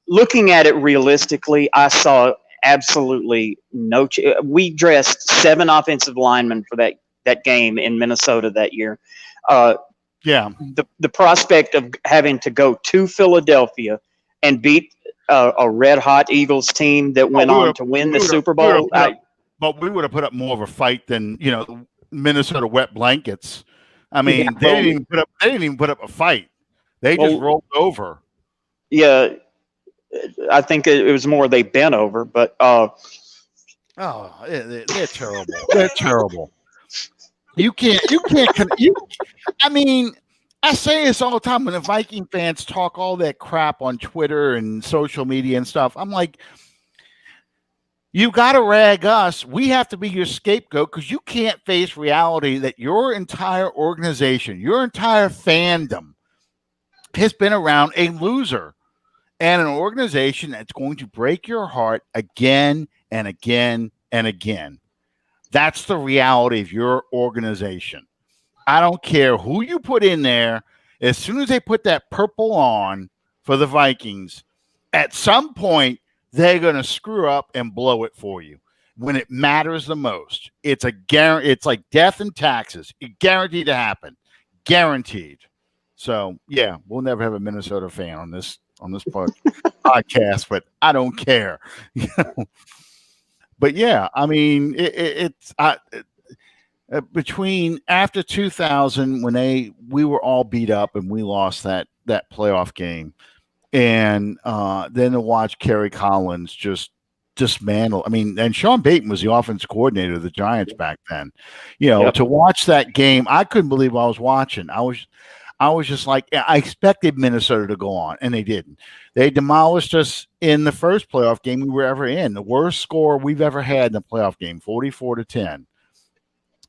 looking at it realistically, I saw absolutely no. We dressed 7 offensive linemen for that game in Minnesota that year. The prospect of having to go to Philadelphia and beat a red-hot Eagles team that went on to win the Super Bowl. But we would have put up more of a fight than Minnesota wet blankets. I mean, they didn't even put up a fight. They just rolled over. Yeah, I think it was more they bent over. But they're terrible. They're terrible. You can't. I mean, I say this all the time when the Viking fans talk all that crap on Twitter and social media and stuff. I'm like, you got to rag us. We have to be your scapegoat because you can't face reality that your entire organization, your entire fandom has been around a loser and an organization that's going to break your heart again and again and again. That's the reality of your organization. I don't care who you put in there. As soon as they put that purple on for the Vikings, at some point, they're going to screw up and blow it for you when it matters the most. It's like death and taxes. It's guaranteed to happen. Guaranteed. So, yeah, we'll never have a Minnesota fan on this on this podcast, but I don't care. But yeah, I mean, between after 2000 when we were all beat up and we lost that playoff game, and then to watch Kerry Collins just dismantle. I mean, and Sean Payton was the offensive coordinator of the Giants back then. To watch that game, I couldn't believe I was watching. I was just like, I expected Minnesota to go on, and they didn't. They demolished us in the first playoff game we were ever in. The worst score we've ever had in a playoff game, 44-10.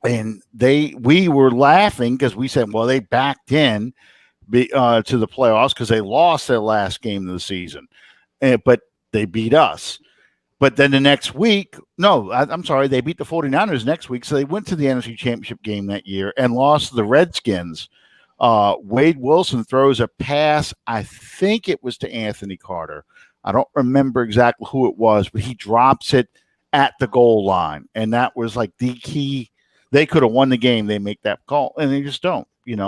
And we were laughing because we said, well, they backed in to the playoffs because they lost their last game of the season. But they beat us. But then the next week, I'm sorry, they beat the 49ers next week. So they went to the NFC Championship game that year and lost to the Redskins. Wade Wilson throws a pass. I think it was to Anthony Carter. I don't remember exactly who it was, but he drops it at the goal line. And that was like the key. They could have won the game. They make that call, and they just don't,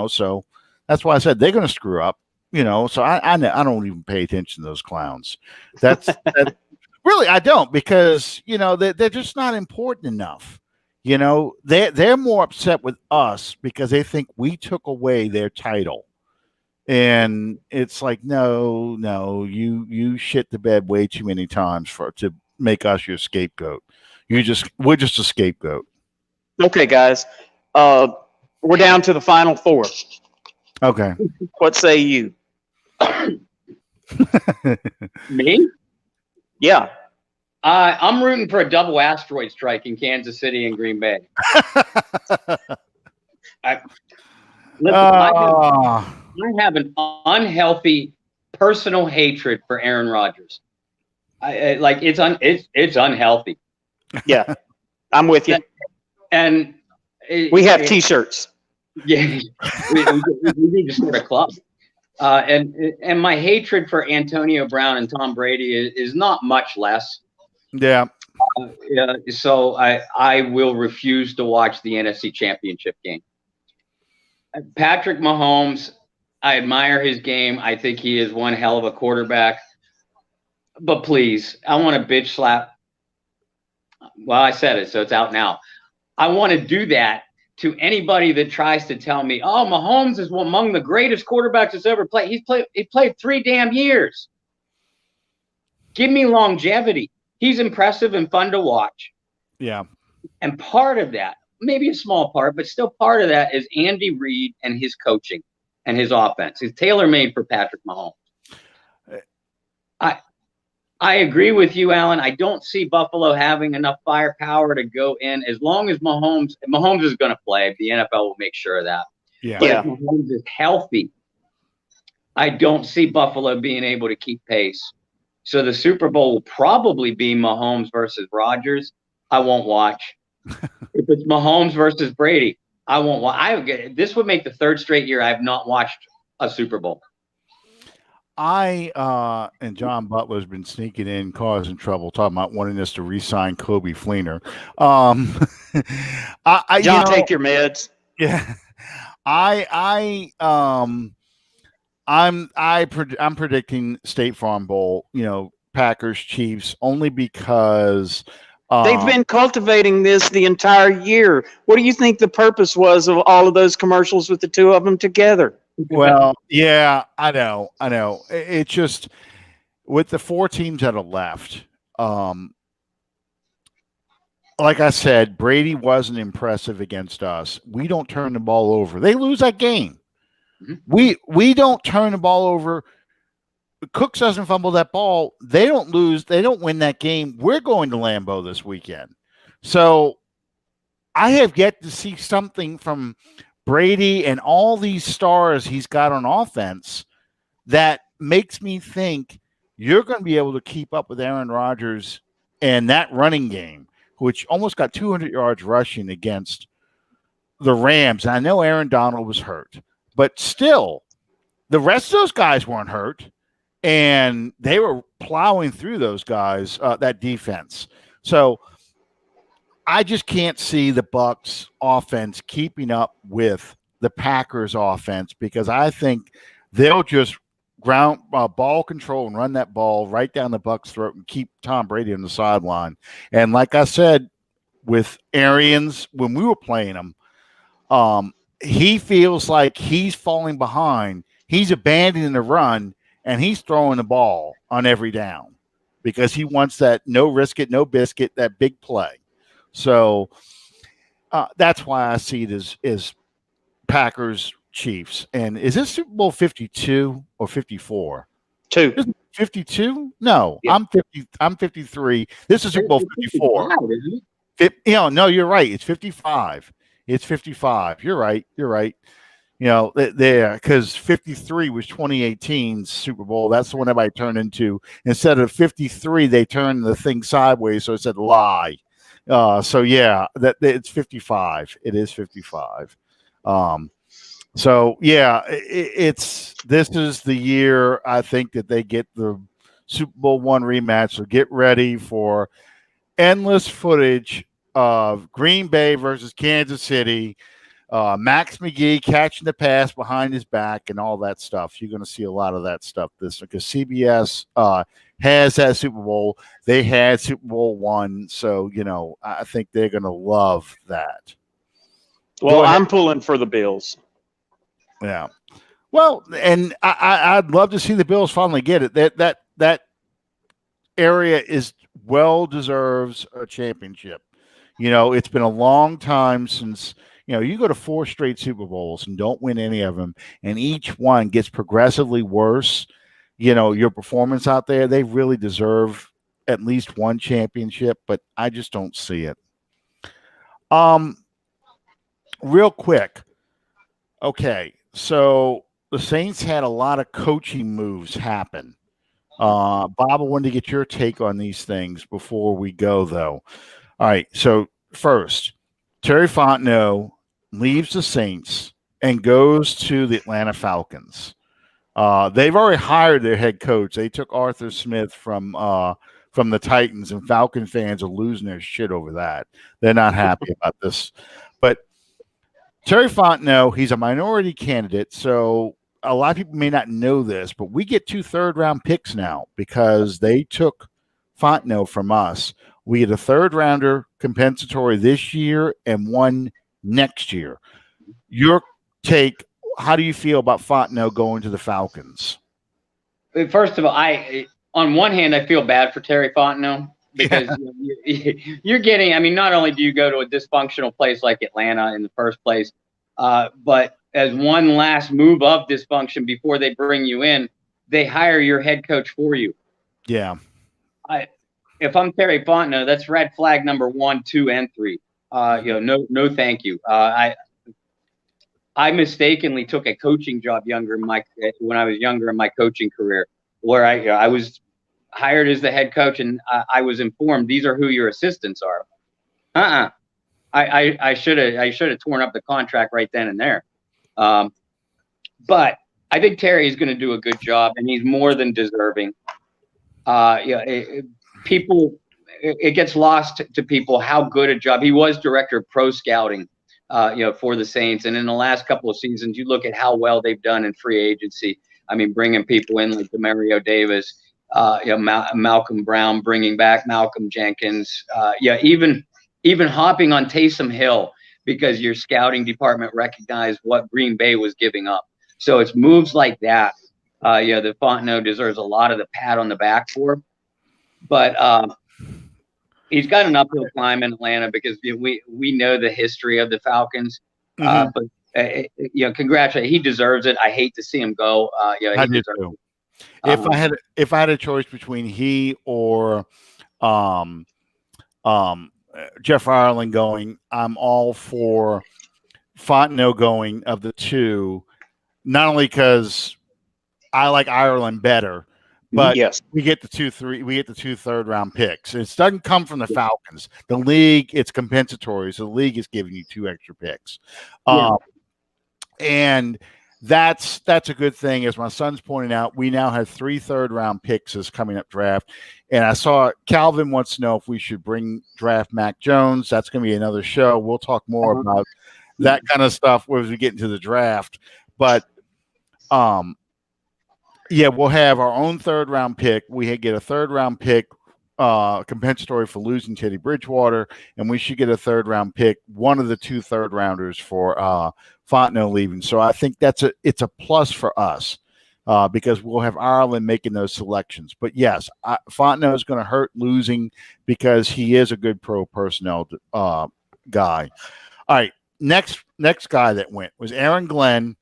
So that's why I said they're going to screw up, So I don't even pay attention to those clowns. That really, I don't, because, they're just not important enough. They're more upset with us because they think we took away their title. And it's like, no, you shit the bed way too many times to make us your scapegoat. We're just a scapegoat. Okay, guys. We're down to the final four. Okay. What say you? Me? Yeah. I'm rooting for a double asteroid strike in Kansas City and Green Bay. I have an unhealthy personal hatred for Aaron Rodgers. It's unhealthy. Yeah, I'm with you. And we have T-shirts. Yeah, we need to start a club. And my hatred for Antonio Brown and Tom Brady is not much less. Yeah. So I will refuse to watch the NFC Championship game. Patrick Mahomes, I admire his game. I think he is one hell of a quarterback. But please, I want to bitch slap. Well, I said it, so it's out now. I want to do that to anybody that tries to tell me, oh, Mahomes is among the greatest quarterbacks that's ever played. He played 3 damn years. Give me longevity. He's impressive and fun to watch. Yeah. And part of that, maybe a small part, but still part of that is Andy Reid and his coaching and his offense. It's tailor-made for Patrick Mahomes. I agree with you, Alan. I don't see Buffalo having enough firepower to go in. As long as Mahomes is going to play, the NFL will make sure of that. Yeah. But if Mahomes is healthy, I don't see Buffalo being able to keep pace. So the Super Bowl will probably be Mahomes versus Rodgers. I won't watch. If it's Mahomes versus Brady, I won't watch. This would make the 3rd straight year I have not watched a Super Bowl. And John Butler's been sneaking in, causing trouble, talking about wanting us to re-sign Kobe Fleener. John, take your meds. Yeah, I'm predicting State Farm Bowl. Packers Chiefs, only because they've been cultivating this the entire year. What do you think the purpose was of all of those commercials with the two of them together? Well, yeah, I know. It's just with the 4 teams that are left. Like I said, Brady wasn't impressive against us. We don't turn the ball over. They lose that game. Mm-hmm. We don't turn the ball over. Cooks doesn't fumble that ball. They don't lose. They don't win that game. We're going to Lambeau this weekend. So I have yet to see something from Brady and all these stars he's got on offense that makes me think you're going to be able to keep up with Aaron Rodgers and that running game, which almost got 200 yards rushing against the Rams. And I know Aaron Donald was hurt, but still, the rest of those guys weren't hurt, and they were plowing through those guys, that defense. So I just can't see the Bucs offense keeping up with the Packers offense, because I think they'll just ground ball control and run that ball right down the Bucs' throat and keep Tom Brady on the sideline. And like I said, with Arians, when we were playing him, he feels like he's falling behind. He's abandoning the run, and he's throwing the ball on every down because he wants that no risk it, no biscuit, that big play. So that's why I see it as Packers Chiefs. And is this Super Bowl 52 or 54? 2. 52? No, yeah. I'm 53. This is Super Bowl 54. No, you're right. It's 55. It's 55. You're right. There, because 53 was 2018's Super Bowl. That's the one everybody turned into. Instead of 53, they turned the thing sideways, so it said lie. So yeah, it's 55. It is 55. So yeah, this is the year I think that they get the Super Bowl I rematch. So get ready for endless footage of Green Bay versus Kansas City, Max McGee catching the pass behind his back and all that stuff. You're going to see a lot of that stuff because CBS has that Super Bowl. They had Super Bowl I, so I think they're going to love that. Well, I'm pulling for the Bills. Yeah. Well, and I'd love to see the Bills finally get it. That area well deserves a championship. It's been a long time since you go to 4 straight Super Bowls and don't win any of them, and each one gets progressively worse. Your performance out there, they really deserve at least one championship, but I just don't see it. Real quick. Okay, so the Saints had a lot of coaching moves happen. Bob, I wanted to get your take on these things before we go, though. All right, so first, Terry Fontenot leaves the Saints and goes to the Atlanta Falcons. They've already hired their head coach. They took Arthur Smith from the Titans, and Falcon fans are losing their shit over that. They're not happy about this. But Terry Fontenot, he's a minority candidate, so a lot of people may not know this, but we get 2 third-round picks now because they took Fontenot from us. We get a third-rounder compensatory this year and one next year. Your take, how do you feel about Fontenot going to the Falcons? First of all, on one hand, I feel bad for Terry Fontenot because you're getting, not only do you go to a dysfunctional place like Atlanta in the first place, but as one last move of dysfunction before they bring you in, they hire your head coach for you. Yeah. If I'm Terry Fontenot, that's red flag number 1, 2, and 3. No, thank you. I mistakenly took a coaching job when I was younger in my coaching career, where I was hired as the head coach, and I was informed these are who your assistants are. I should have torn up the contract right then and there. But I think Terry is going to do a good job, and he's more than deserving. It gets lost to people how good a job he was. Director of pro scouting, for the Saints, and in the last couple of seasons, you look at how well they've done in free agency. Bringing people in like Demario Davis, Malcolm Brown, bringing back Malcolm Jenkins, even hopping on Taysom Hill because your scouting department recognized what Green Bay was giving up. So it's moves like that. The Fontenot deserves a lot of the pat on the back for. But he's got an uphill climb in Atlanta because we know the history of the Falcons. Mm-hmm. But congratulations, he deserves it. I hate to see him go. I do too. If I had a choice between he or Jeff Ireland going, I'm all for Fontenot going of the two. Not only because I like Ireland better, but yes, we get the 2 third-round picks. It doesn't come from the Falcons. The league, it's compensatory, so the league is giving you 2 extra picks. And that's a good thing. As my son's pointing out, we now have 3 third-round picks this coming up draft. And I saw Calvin wants to know if we should draft Mac Jones. That's going to be another show. We'll talk more about that kind of stuff as we get into the draft. But Yeah, we'll have our own third round pick. We get a third round pick compensatory for losing Teddy Bridgewater, and we should get a third round pick, one of the 2 third rounders for Fontenot leaving. So I think it's a plus for us because we'll have Ireland making those selections. But yes, Fontenot is going to hurt losing because he is a good pro personnel guy. All right, next guy that went was Aaron Glenn.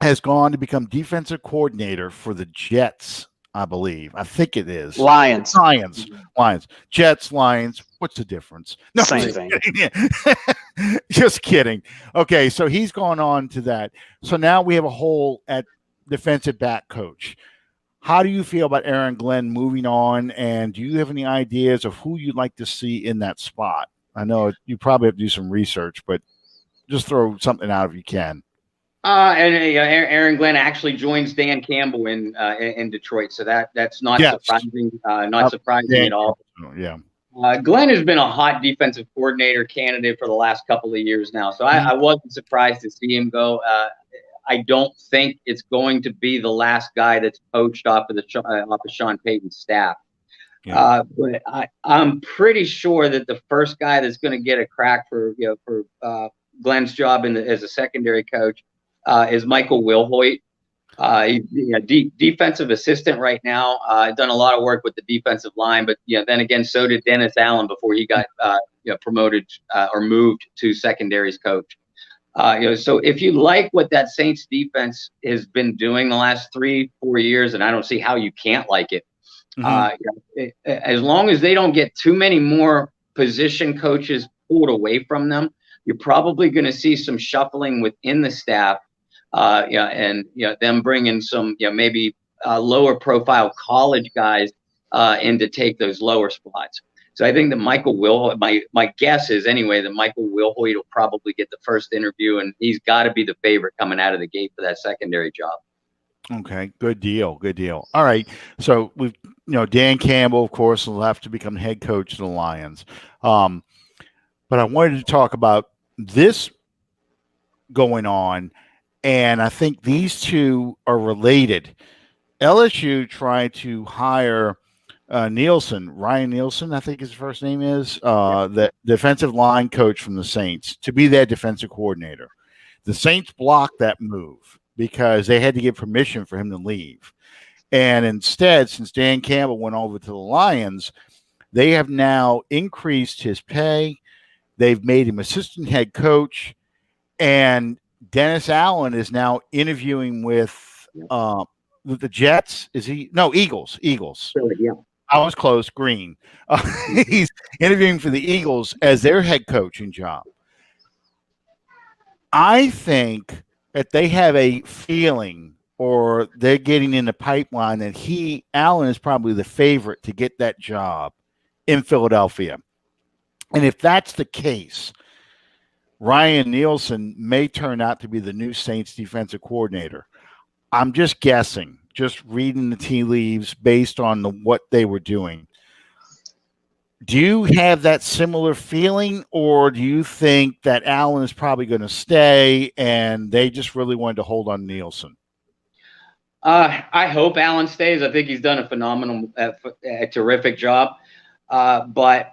Has gone to become defensive coordinator for the Jets, I believe. I think it is. Lions. Jets, Lions. What's the difference? No, same thing. Just kidding. Okay, so he's gone on to that. So now we have a hole at defensive back coach. How do you feel about Aaron Glenn moving on? And do you have any ideas of who you'd like to see in that spot? I know you probably have to do some research, but just throw something out if you can. Aaron Glenn actually joins Dan Campbell in Detroit, so that's not surprising. Not surprising at all. Yeah. Glenn has been a hot defensive coordinator candidate for the last couple of years now, so I wasn't surprised to see him go. I don't think it's going to be the last guy that's poached off of Sean Payton's staff. Yeah. But I'm pretty sure that the first guy that's going to get a crack for Glenn's job as a secondary coach is Michael Wilhoit. He's defensive assistant right now. Done a lot of work with the defensive line, but then again, so did Dennis Allen before he got promoted or moved to secondaries coach. So if you like what that Saints defense has been doing the last 3-4 years, and I don't see how you can't like it. As long as they don't get too many more position coaches pulled away from them, you're probably going to see some shuffling within the staff. And them bringing some maybe lower profile college guys in to take those lower spots. So I think that my guess is anyway that Michael Wilhoit will probably get the first interview, and he's got to be the favorite coming out of the gate for that secondary job. Okay, good deal. All right, so we've Dan Campbell, of course, will have to become head coach of the Lions. But I wanted to talk about this going on. And I think these two are related. LSU tried to hire Ryan Nielsen, I think his first name is, the defensive line coach from the Saints, to be their defensive coordinator. The Saints blocked that move because they had to give permission for him to leave. And instead, since Dan Campbell went over to the Lions, they have now increased his pay. They've made him assistant head coach. And Dennis Allen is now interviewing with the Jets. Is he? No, Eagles. Really, yeah. I was close. Green. He's interviewing for the Eagles as their head coaching job. I think that they have a feeling, or they're getting in the pipeline, that Allen is probably the favorite to get that job in Philadelphia. And if that's the case, Ryan Nielsen may turn out to be the new Saints defensive coordinator. I'm just guessing, just reading the tea leaves based on what they were doing. Do you have that similar feeling, or do you think that Allen is probably going to stay and they just really wanted to hold on Nielsen? I hope Allen stays. I think he's done a phenomenal, a terrific job. But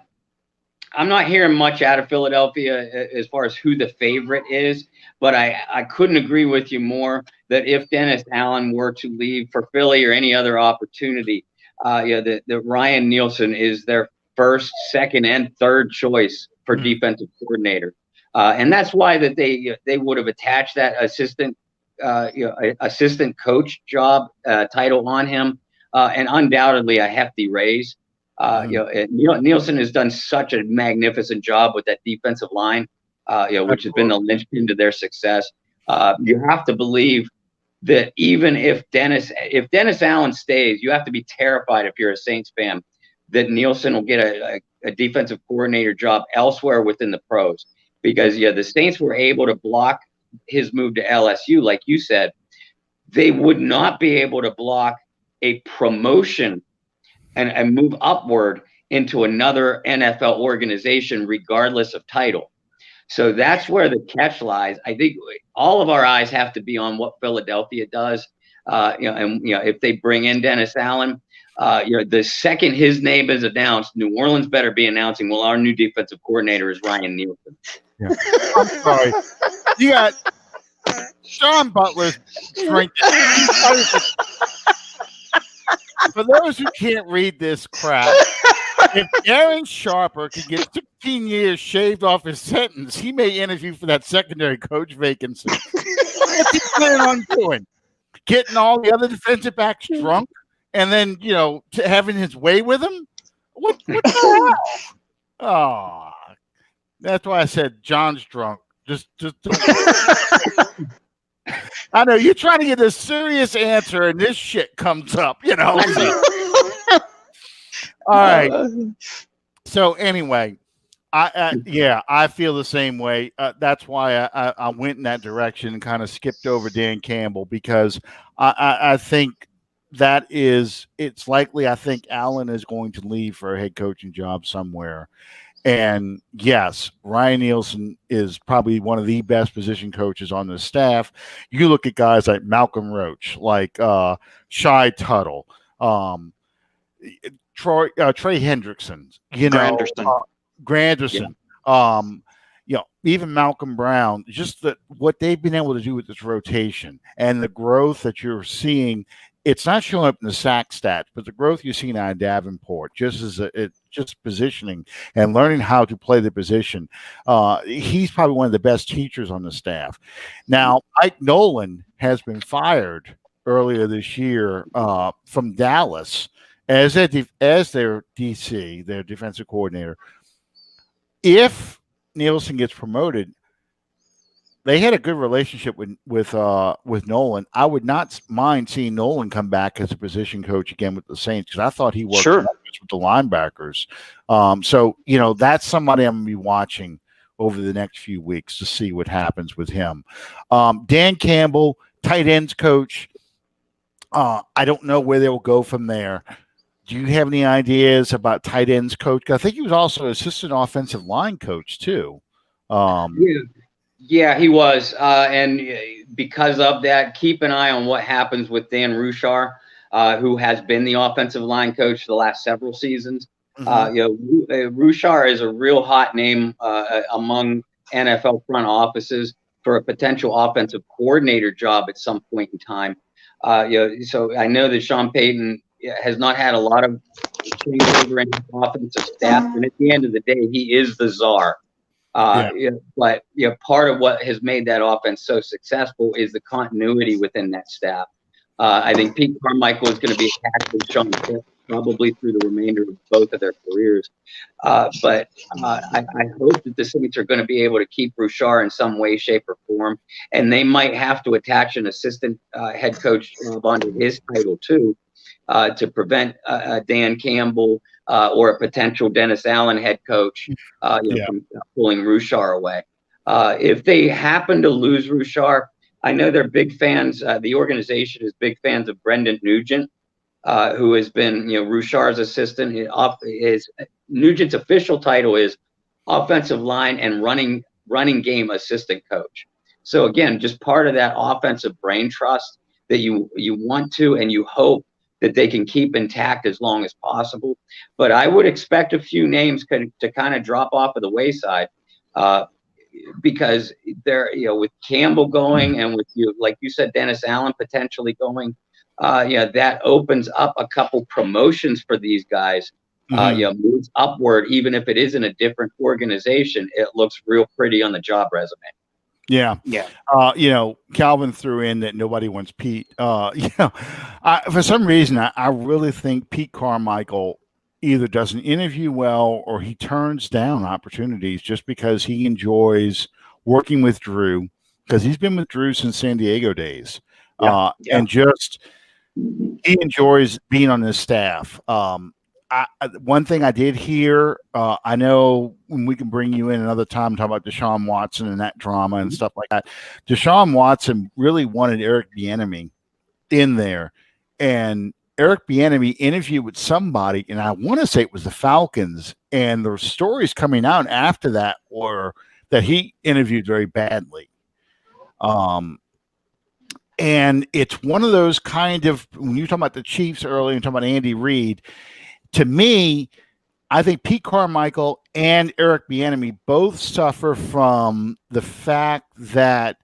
I'm not hearing much out of Philadelphia as far as who the favorite is, but I couldn't agree with you more that if Dennis Allen were to leave for Philly or any other opportunity, that Ryan Nielsen is their first, second, and third choice for defensive coordinator. And that's why that they would have attached that assistant coach job title on him, and undoubtedly a hefty raise. Nielsen has done such a magnificent job with that defensive line, which has been the linchpin to their success. You have to believe that even if Dennis Allen stays, you have to be terrified if you're a Saints fan that Nielsen will get a defensive coordinator job elsewhere within the pros, because the Saints were able to block his move to LSU, like you said. They would not be able to block a promotion and move upward into another NFL organization, regardless of title. So that's where the catch lies. I think all of our eyes have to be on what Philadelphia does. And if they bring in Dennis Allen, the second his name is announced, New Orleans better be announcing, well, our new defensive coordinator is Ryan Nielsen. Yeah. I'm sorry. You got Sean Butler's drinking. For those who can't read this crap, if Aaron Sharper could get 16 years shaved off his sentence, he may interview for that secondary coach vacancy. What's he planning on doing? Getting all the other defensive backs drunk and then, having his way with them? What the hell? Oh, that's why I said John's drunk. Just I know you're trying to get a serious answer, and this shit comes up. All right. So anyway, I feel the same way. That's why I went in that direction and kind of skipped over Dan Campbell, because I think it's likely. I think Allen is going to leave for a head coaching job somewhere. And yes, Ryan Nielsen is probably one of the best position coaches on the staff. You look at guys like Malcolm Roach, like Shai Tuttle, Trey Hendrickson, Granderson, even Malcolm Brown. Just what they've been able to do with this rotation and the growth that you're seeing. It's not showing up in the sack stats, but the growth you're seeing out of Davenport, just positioning and learning how to play the position. He's probably one of the best teachers on the staff. Now, Mike Nolan has been fired earlier this year from Dallas as their DC, their defensive coordinator. If Nielsen gets promoted, they had a good relationship with Nolan. I would not mind seeing Nolan come back as a position coach again with the Saints, because I thought he worked with the linebackers. So that's somebody I'm going to be watching over the next few weeks to see what happens with him. Dan Campbell, tight ends coach. I don't know where they'll go from there. Do you have any ideas about tight ends coach? I think he was also assistant offensive line coach too. Yeah, he was. And because of that, keep an eye on what happens with Dan Rushar, who has been the offensive line coach for the last several seasons. Rushar is a real hot name among NFL front offices for a potential offensive coordinator job at some point in time. So I know that Sean Payton has not had a lot of changeover in his offensive staff, and at the end of the day, he is the czar. But part of what has made that offense so successful is the continuity within that staff. I think Pete Carmichael is going to be attached with Sean Payton probably through the remainder of both of their careers. But I hope that the Saints are going to be able to keep Rushar in some way, shape, or form, and they might have to attach an assistant head coach onto his title too, to prevent Dan Campbell or a potential Dennis Allen head coach from pulling Rushar away. If they happen to lose Rushar, I know they're big fans. The organization is big fans of Brendan Nugent, who has been Rushar's assistant. Nugent's official title is offensive line and running game assistant coach. So again, just part of that offensive brain trust that you want to and you hope that they can keep intact as long as possible. But I would expect a few names to kind of drop off of the wayside because they're, with Campbell going and with like you said, Dennis Allen potentially going, that opens up a couple promotions for these guys. Moves upward, even if it is in a different organization, it looks real pretty on the job resume. Yeah. Calvin threw in that nobody wants Pete. For some reason, I really think Pete Carmichael either doesn't interview well or he turns down opportunities just because he enjoys working with Drew, because he's been with Drew since San Diego days. And just he enjoys being on this staff. One thing I did hear, I know when we can bring you in another time, talk about Deshaun Watson and that drama and stuff like that. Deshaun Watson really wanted Eric Bieniemy in there, and Eric Bieniemy interviewed with somebody, and I want to say it was the Falcons, and the stories coming out after that were that he interviewed very badly. And it's one of those kind of, when you talk about the Chiefs earlier and talk about Andy Reid, to me, I think Pete Carmichael and Eric Bieniemy both suffer from the fact that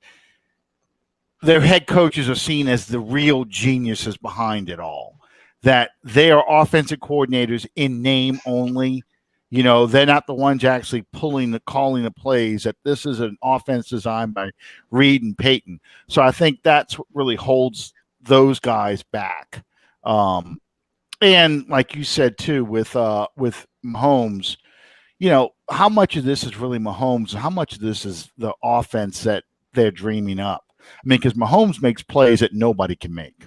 their head coaches are seen as the real geniuses behind it all, that they are offensive coordinators in name only. They're not the ones actually calling the plays, that this is an offense designed by Reed and Peyton. So I think that's what really holds those guys back. And like you said too, with Mahomes, how much of this is really Mahomes and how much of this is the offense that they're dreaming up? I mean, because Mahomes makes plays that nobody can make,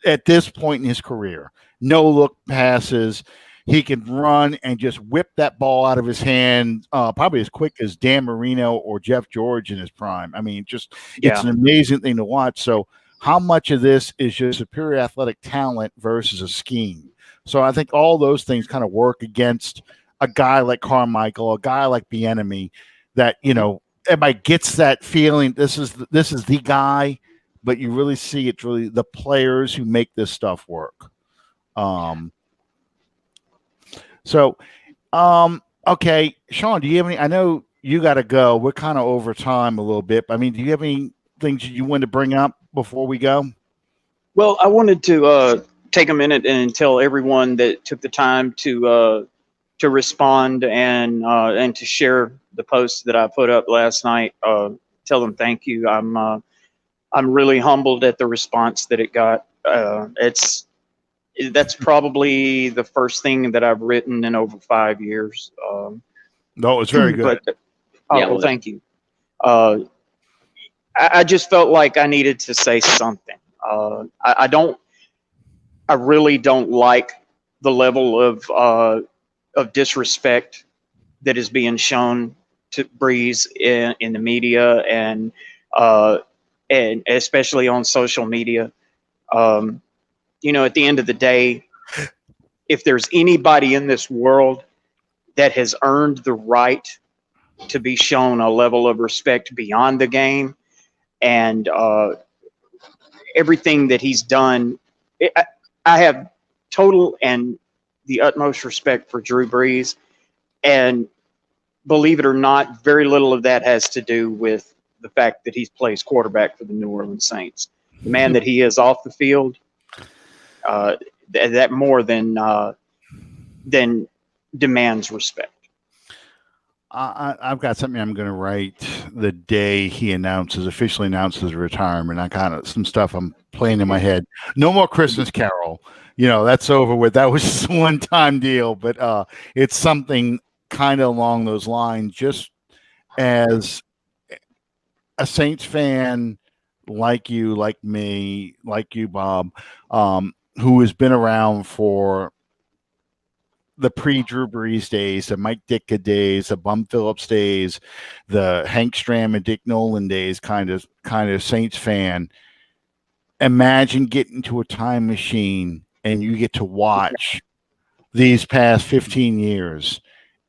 at this point in his career. No look passes. He can run and just whip that ball out of his hand, probably as quick as Dan Marino or Jeff George in his prime. I mean, it's an amazing thing to watch. So how much of this is just superior athletic talent versus a scheme? So I think all those things kind of work against a guy like Carmichael, a guy like Bieniemy, that, everybody gets that feeling this is the guy, but you really see it's really the players who make this stuff work. Okay, Sean, do you have any? I know you got to go. We're kind of over time a little bit. But, I mean, do you have any things you want to bring up before we go? Well, I wanted to take a minute and tell everyone that took the time to respond and to share the post that I put up last night. Tell them thank you. I'm really humbled at the response that it got. That's probably the first thing that I've written in over 5 years. No, it's very good. But, well, thank you. I just felt like I needed to say something. I really don't like the level of disrespect that is being shown to Brees in the media and especially on social media. At the end of the day, if there's anybody in this world that has earned the right to be shown a level of respect beyond the game and everything that he's done, I have total and the utmost respect for Drew Brees. And believe it or not, very little of that has to do with the fact that he plays quarterback for the New Orleans Saints. The man that he is off the field, that more than demands respect. I've got something I'm going to write the day he officially announces retirement. I kind of some stuff I'm playing in my head. No more Christmas Carol. That's over with. That was just a one-time deal, but it's something kind of along those lines. Just as a Saints fan, like you, like me, like you, Bob, who has been around for the pre-Drew Brees days, the Mike Ditka days, the Bum Phillips days, the Hank Stram and Dick Nolan days, kind of Saints fan. Imagine getting to a time machine and you get to watch these past 15 years,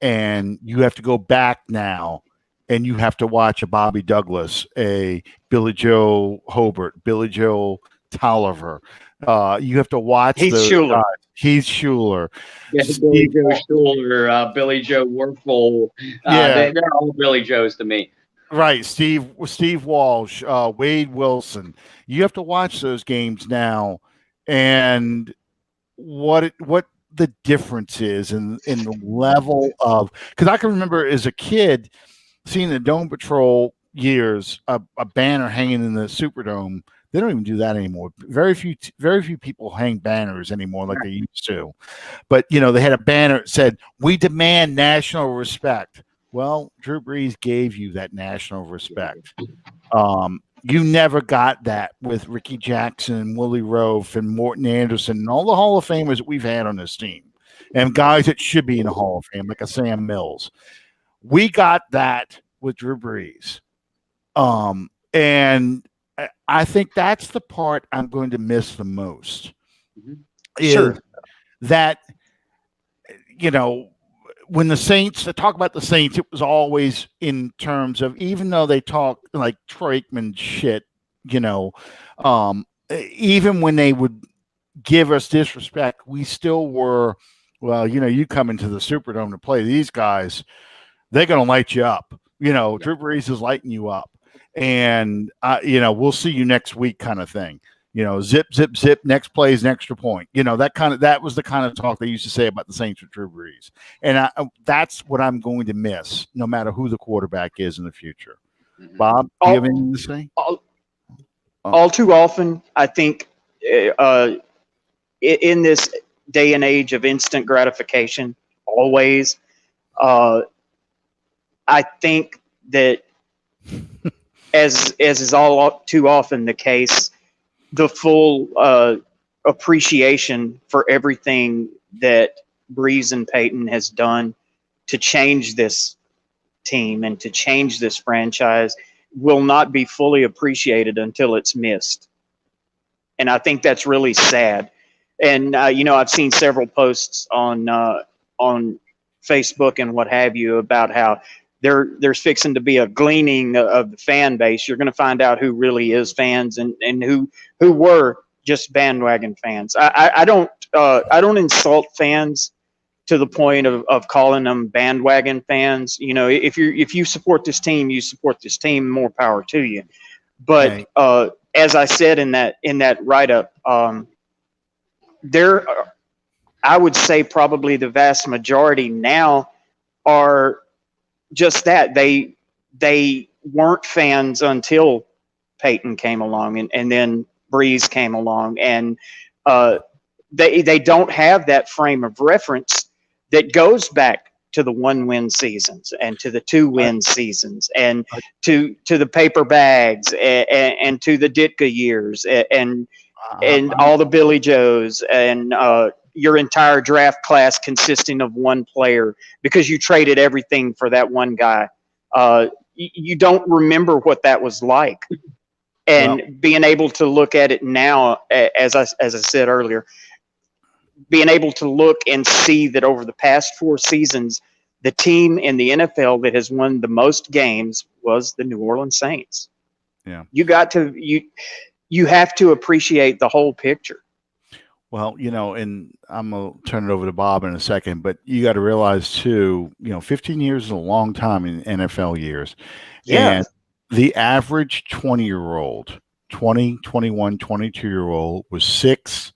and you have to go back now, and you have to watch a Bobby Douglas, a Billy Joe Hobart, Billy Joe Tolliver. You have to watch Heath Schuler. Heath Schuler. Yeah, Billy Joe Schuler, Billy Joe Werfel. They're all Billy Joes to me. Right, Steve Walsh, Wade Wilson. You have to watch those games now, and what the difference is in the level of, because I can remember as a kid seeing the Dome Patrol years, a banner hanging in the Superdome. They don't even do that anymore. Very few people hang banners anymore like they used to. But they had a banner that said, "We demand national respect." Well, Drew Brees gave you that national respect. You never got that with Ricky Jackson, Willie Roaf, and Morton Anderson, and all the Hall of Famers that we've had on this team, and guys that should be in the Hall of Fame, like a Sam Mills. We got that with Drew Brees. And I think that's the part I'm going to miss the most. Is that, when the Saints, they talk about the Saints, it was always in terms of, even though they talk like Troy Aikman shit Even when they would give us disrespect, we still were, well, you come into the Superdome to play these guys, they're going to light you up. Drew Brees is lighting you up. And, we'll see you next week kind of thing. Zip, zip, zip, next play is an extra point. That was the kind of talk they used to say about the Saints with Drew Brees. And that's what I'm going to miss, no matter who the quarterback is in the future. Bob, do you have anything to say? All too often, I think in this day and age of instant gratification, always, I think that as is all too often the case, the full appreciation for everything that Brees and Peyton has done to change this team and to change this franchise will not be fully appreciated until it's missed. And I think that's really sad. And, I've seen several posts on Facebook and what have you about how there's fixing to be a gleaning of the fan base. You're going to find out who really is fans and who were just bandwagon fans. I don't insult fans to the point of calling them bandwagon fans. If you support this team, you support this team. More power to you. But as I said in that write-up, I would say probably the vast majority now are just that. They weren't fans until Peyton came along and then Brees came along, and they don't have that frame of reference that goes back to the 1-win seasons and to the 2-win seasons and to the paper bags and to the Ditka years and all the Billy Joes and your entire draft class consisting of one player because you traded everything for that one guy. You don't remember what that was like. And being able to look at it now, as I said earlier, being able to look and see that over the past 4 seasons, the team in the NFL that has won the most games was the New Orleans Saints. Yeah. You have to appreciate the whole picture. Well, and I'm going to turn it over to Bob in a second, but you got to realize too, 15 years is a long time in NFL years. Yeah. And the average 20-year-old, 20, 21, 22-year-old was 6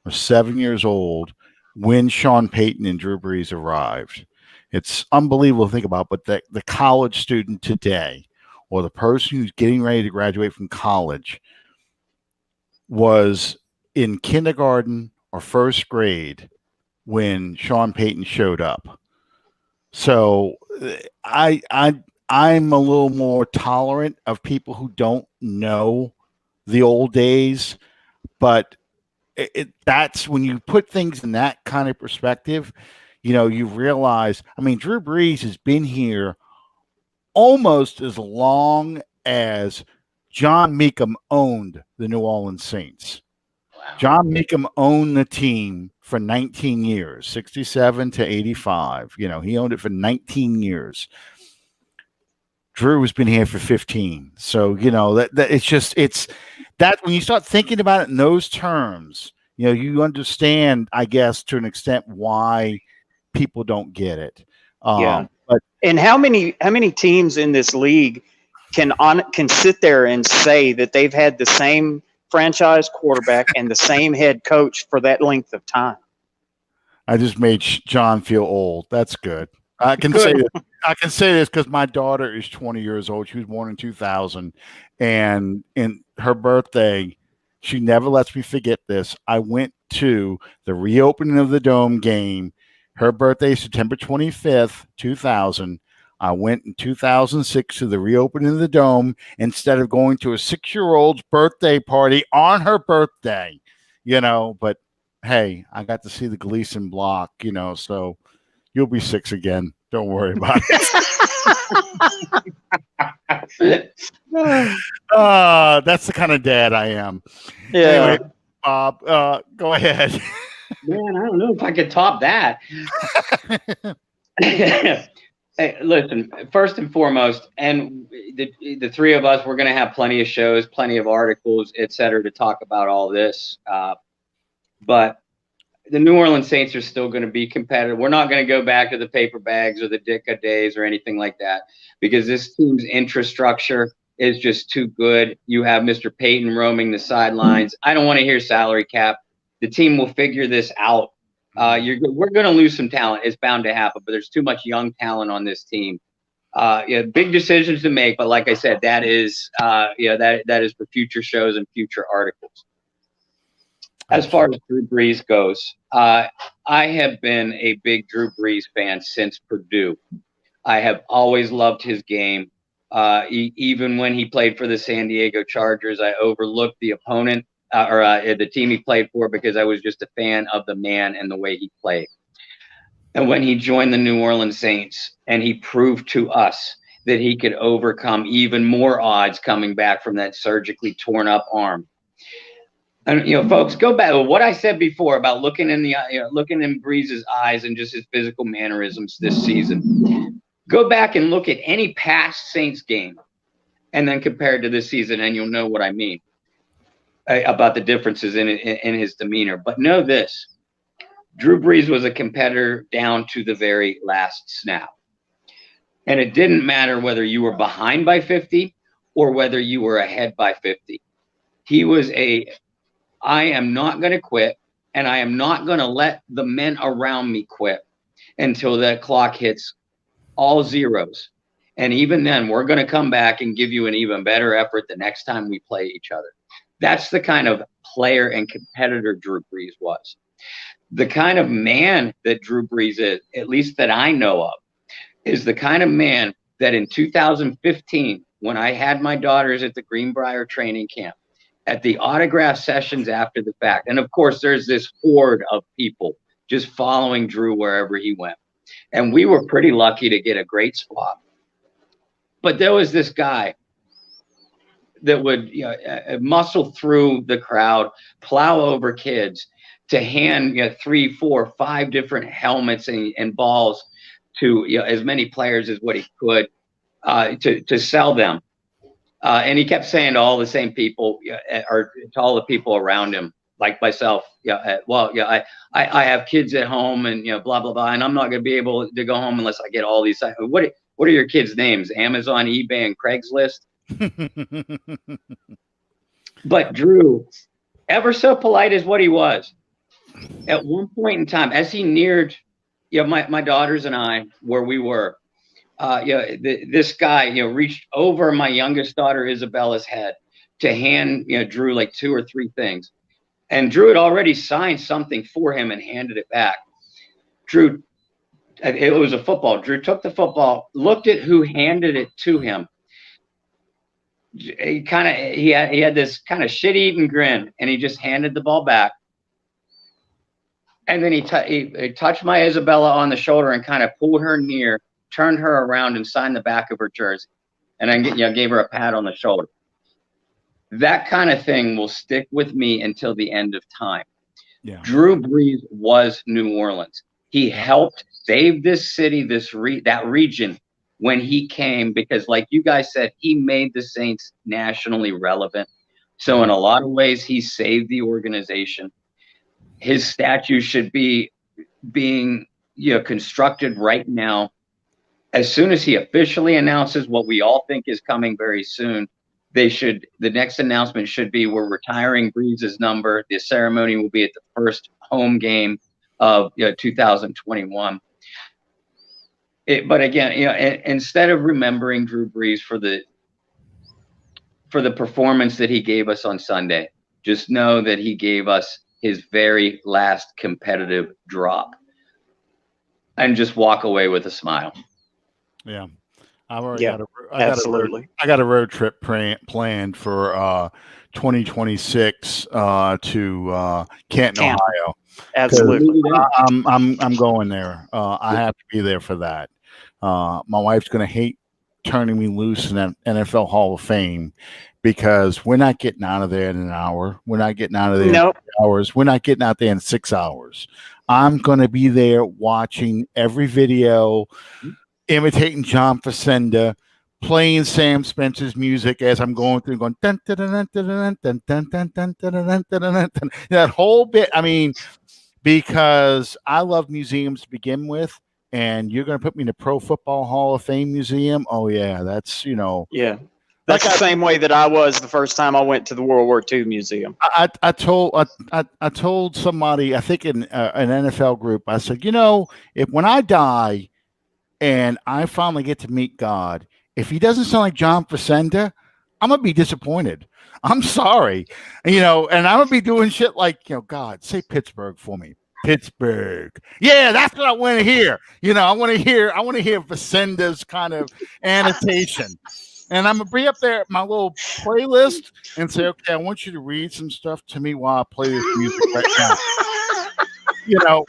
or 7 years old when Sean Payton and Drew Brees arrived. It's unbelievable to think about, but the college student today or the person who's getting ready to graduate from college was in kindergarten or first grade when Sean Payton showed up. So I'm a little more tolerant of people who don't know the old days, but that's when you put things in that kind of perspective, you realize, Drew Brees has been here almost as long as John Meekum owned the New Orleans Saints. Wow. John Meekum owned the team for 19 years, 67 to 85. He owned it for 19 years. Drew has been here for 15. So, that it's that when you start thinking about it in those terms, you understand, I guess, to an extent why people don't get it. And how many teams in this league can sit there and say that they've had the same franchise quarterback and the same head coach for that length of time? I just made John feel old. That's good. I can say this because my daughter is 20 years old. She was born in 2000, and in her birthday, she never lets me forget this. I went to the reopening of the Dome game. Her birthday is September 25th, 2000. I went in 2006 to the reopening of the Dome instead of going to a 6-year-old's birthday party on her birthday, but hey, I got to see the Gleason block, so you'll be 6 again. Don't worry about it. That's the kind of dad I am. Yeah. Anyway, Bob, go ahead. Man, I don't know if I could top that. Hey, listen, first and foremost, and the three of us, we're going to have plenty of shows, plenty of articles, et cetera, to talk about all this. But the New Orleans Saints are still going to be competitive. We're not going to go back to the paper bags or the Ditka days or anything like that, because this team's infrastructure is just too good. You have Mr. Payton roaming the sidelines. I don't want to hear salary cap. The team will figure this out. We're going to lose some talent. It's bound to happen, but there's too much young talent on this team. Big decisions to make, but like I said, that is that is for future shows and future articles. As far as Drew Brees goes, I have been a big Drew Brees fan since Purdue. I have always loved his game. Even when he played for the San Diego Chargers, I overlooked the opponent or the team he played for because I was just a fan of the man and the way he played. And when he joined the New Orleans Saints and he proved to us that he could overcome even more odds coming back from that surgically torn up arm. And, folks, go back to what I said before about looking in Brees' eyes and just his physical mannerisms this season. Go back and look at any past Saints game and then compare it to this season, and you'll know what I mean about the differences in his demeanor. But know this, Drew Brees was a competitor down to the very last snap. And it didn't matter whether you were behind by 50 or whether you were ahead by 50. He was I am not going to quit, and I am not going to let the men around me quit until that clock hits all zeros. And even then, we're going to come back and give you an even better effort the next time we play each other. That's the kind of player and competitor Drew Brees was. The kind of man that Drew Brees is, at least that I know of, is the kind of man that in 2015, when I had my daughters at the Greenbrier training camp, at the autograph sessions after the fact, and of course, there's this horde of people just following Drew wherever he went. And we were pretty lucky to get a great spot. But there was this guy that would muscle through the crowd, plow over kids, to hand 3, 4, 5 different helmets and balls to as many players as what he could to sell them. And he kept saying to all the same people, or to all the people around him, like myself, I have kids at home and blah blah blah, and I'm not going to be able to go home unless I get all these. What are your kids' names? Amazon, eBay, and Craigslist. But Drew, ever so polite as what he was, at one point in time, as he neared, my daughters and I, where we were, this guy, reached over my youngest daughter Isabella's head to hand, Drew like 2 or 3 things, and Drew had already signed something for him and handed it back. Drew, it was a football. Drew took the football, looked at who handed it to him. He had this kind of shit-eating grin, and he just handed the ball back. And then he touched my Isabella on the shoulder and kind of pulled her near, turned her around, and signed the back of her jersey. And I gave her a pat on the shoulder. That kind of thing will stick with me until the end of time. Yeah. Drew Brees was New Orleans. He helped save this city, that region when he came, because like you guys said, he made the Saints nationally relevant. So in a lot of ways, he saved the organization. His statue should be being constructed right now. As soon as he officially announces what we all think is coming very soon, the next announcement should be, we're retiring Brees' number. The ceremony will be at the first home game of 2021. But again, instead of remembering Drew Brees for the performance that he gave us on Sunday, just know that he gave us his very last competitive drop, and just walk away with a smile. Yeah. I got a road trip planned for 2026 to Canton, Ohio. Absolutely. I'm going there. I have to be there for that. My wife's going to hate turning me loose in that NFL Hall of Fame, because we're not getting out of there in an hour. We're not getting out of there in 3 hours. We're not getting out there in 6 hours. I'm going to be there watching every video, imitating John Facenda, playing Sam Spencer's music as I'm going through, going dun, dun, dun, dun, dun, dun, dun, dun, dun, dun, dun, dun, dun, dun. That whole bit. I mean, because I love museums to begin with, and you're going to put me in the Pro Football Hall of Fame museum. Oh yeah, that's Yeah. That's the same way that I was the first time I went to the World War II museum. I told somebody, I think in an NFL group, I said, if when I die and I finally get to meet God, if he doesn't sound like John Facenda, I'm gonna be disappointed. I'm sorry, and I'm gonna be doing shit like, God, say Pittsburgh for me. Pittsburgh. Yeah, that's what I want to hear. I want to hear Facenda's kind of annotation. And I'm gonna be up there at my little playlist and say, okay, I want you to read some stuff to me while I play this music right now.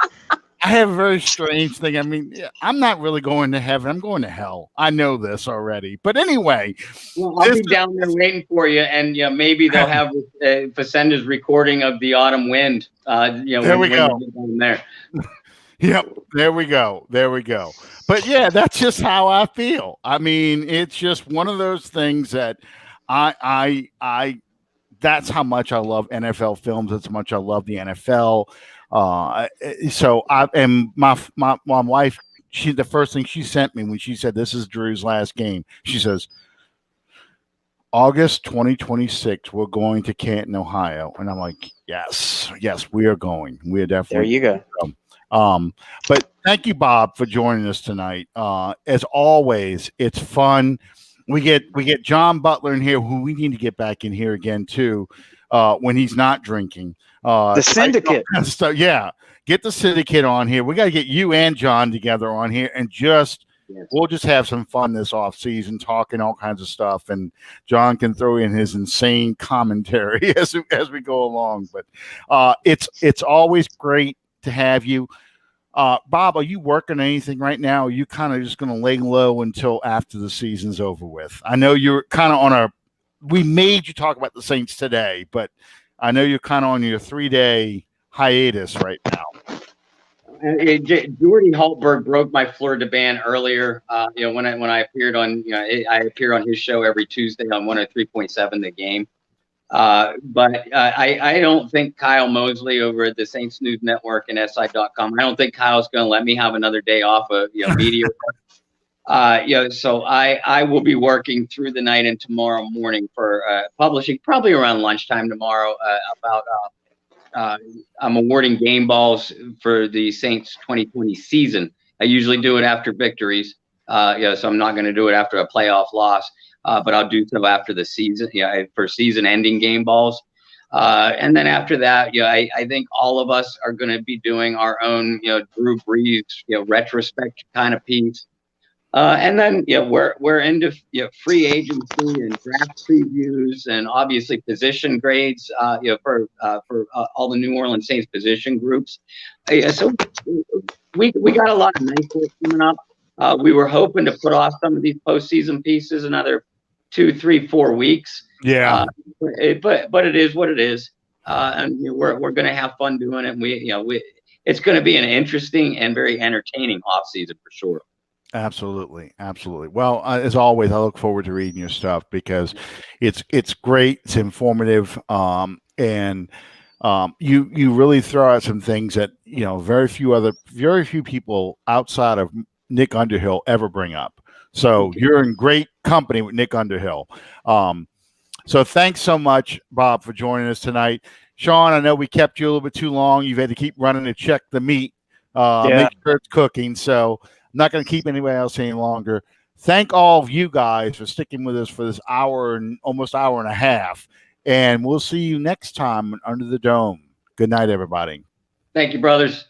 I have a very strange thing. I mean, I'm not really going to heaven. I'm going to hell. I know this already. But anyway. Well, I'll be down there waiting for you, and maybe they'll have Facenda's recording of the Autumn Wind. There we go. There. Yep, there we go. But yeah, that's just how I feel. I mean, it's just one of those things that I that's how much I love NFL films. That's how much I love the NFL. So my wife, the first thing she sent me when she said this is Drew's last game, she says, August 2026, we're going to Canton, Ohio. And I'm like, yes, we are going. We are definitely. There you go. But thank you, Bob, for joining us tonight. As always, it's fun. We get John Butler in here, who we need to get back in here again too, when he's not drinking. The syndicate. So yeah, get the syndicate on here. We got to get you and John together on here, and we'll just have some fun this off season, talking all kinds of stuff, and John can throw in his insane commentary as we go along. But it's always great to have you. Bob, are you working on anything right now? Or are you kind of just going to lay low until after the season's over with? I know you're kind of we made you talk about the Saints today, but I know you're kind of on your 3-day hiatus right now. Jordy Haltberg broke my fleur de ban earlier. When I appeared on, I appear on his show every Tuesday on 103.7 The Game. But I don't think Kyle Mosley over at the Saints News Network and SI.com, I don't think Kyle's going to let me have another day off of media work. So I will be working through the night and tomorrow morning for publishing, probably around lunchtime tomorrow, about I'm awarding game balls for the Saints 2020 season. I usually do it after victories. So I'm not going to do it after a playoff loss. But I'll do so after the season, for season-ending game balls. And then after that, I think all of us are going to be doing our own, Drew Brees, retrospect kind of piece. And then, we're into free agency and draft previews, and obviously position grades, for all the New Orleans Saints position groups. So we got a lot of nice work coming up. We were hoping to put off some of these postseason pieces another 2, 3, 4 weeks. Yeah. But it is what it is. And we're going to have fun doing it. It's going to be an interesting and very entertaining off season for sure. Absolutely. Well, as always, I look forward to reading your stuff because it's great. It's informative. And you really throw out some things that, very few people outside of Nick Underhill ever bring up. So you're in great company with Nick Underhill. So thanks so much, Bob, for joining us tonight. Sean, I know we kept you a little bit too long. You've had to keep running to check the meat, make sure it's cooking. So I'm not going to keep anybody else any longer. Thank all of you guys for sticking with us for this almost hour and a half. And we'll see you next time Under the Dome. Good night, everybody. Thank you, brothers.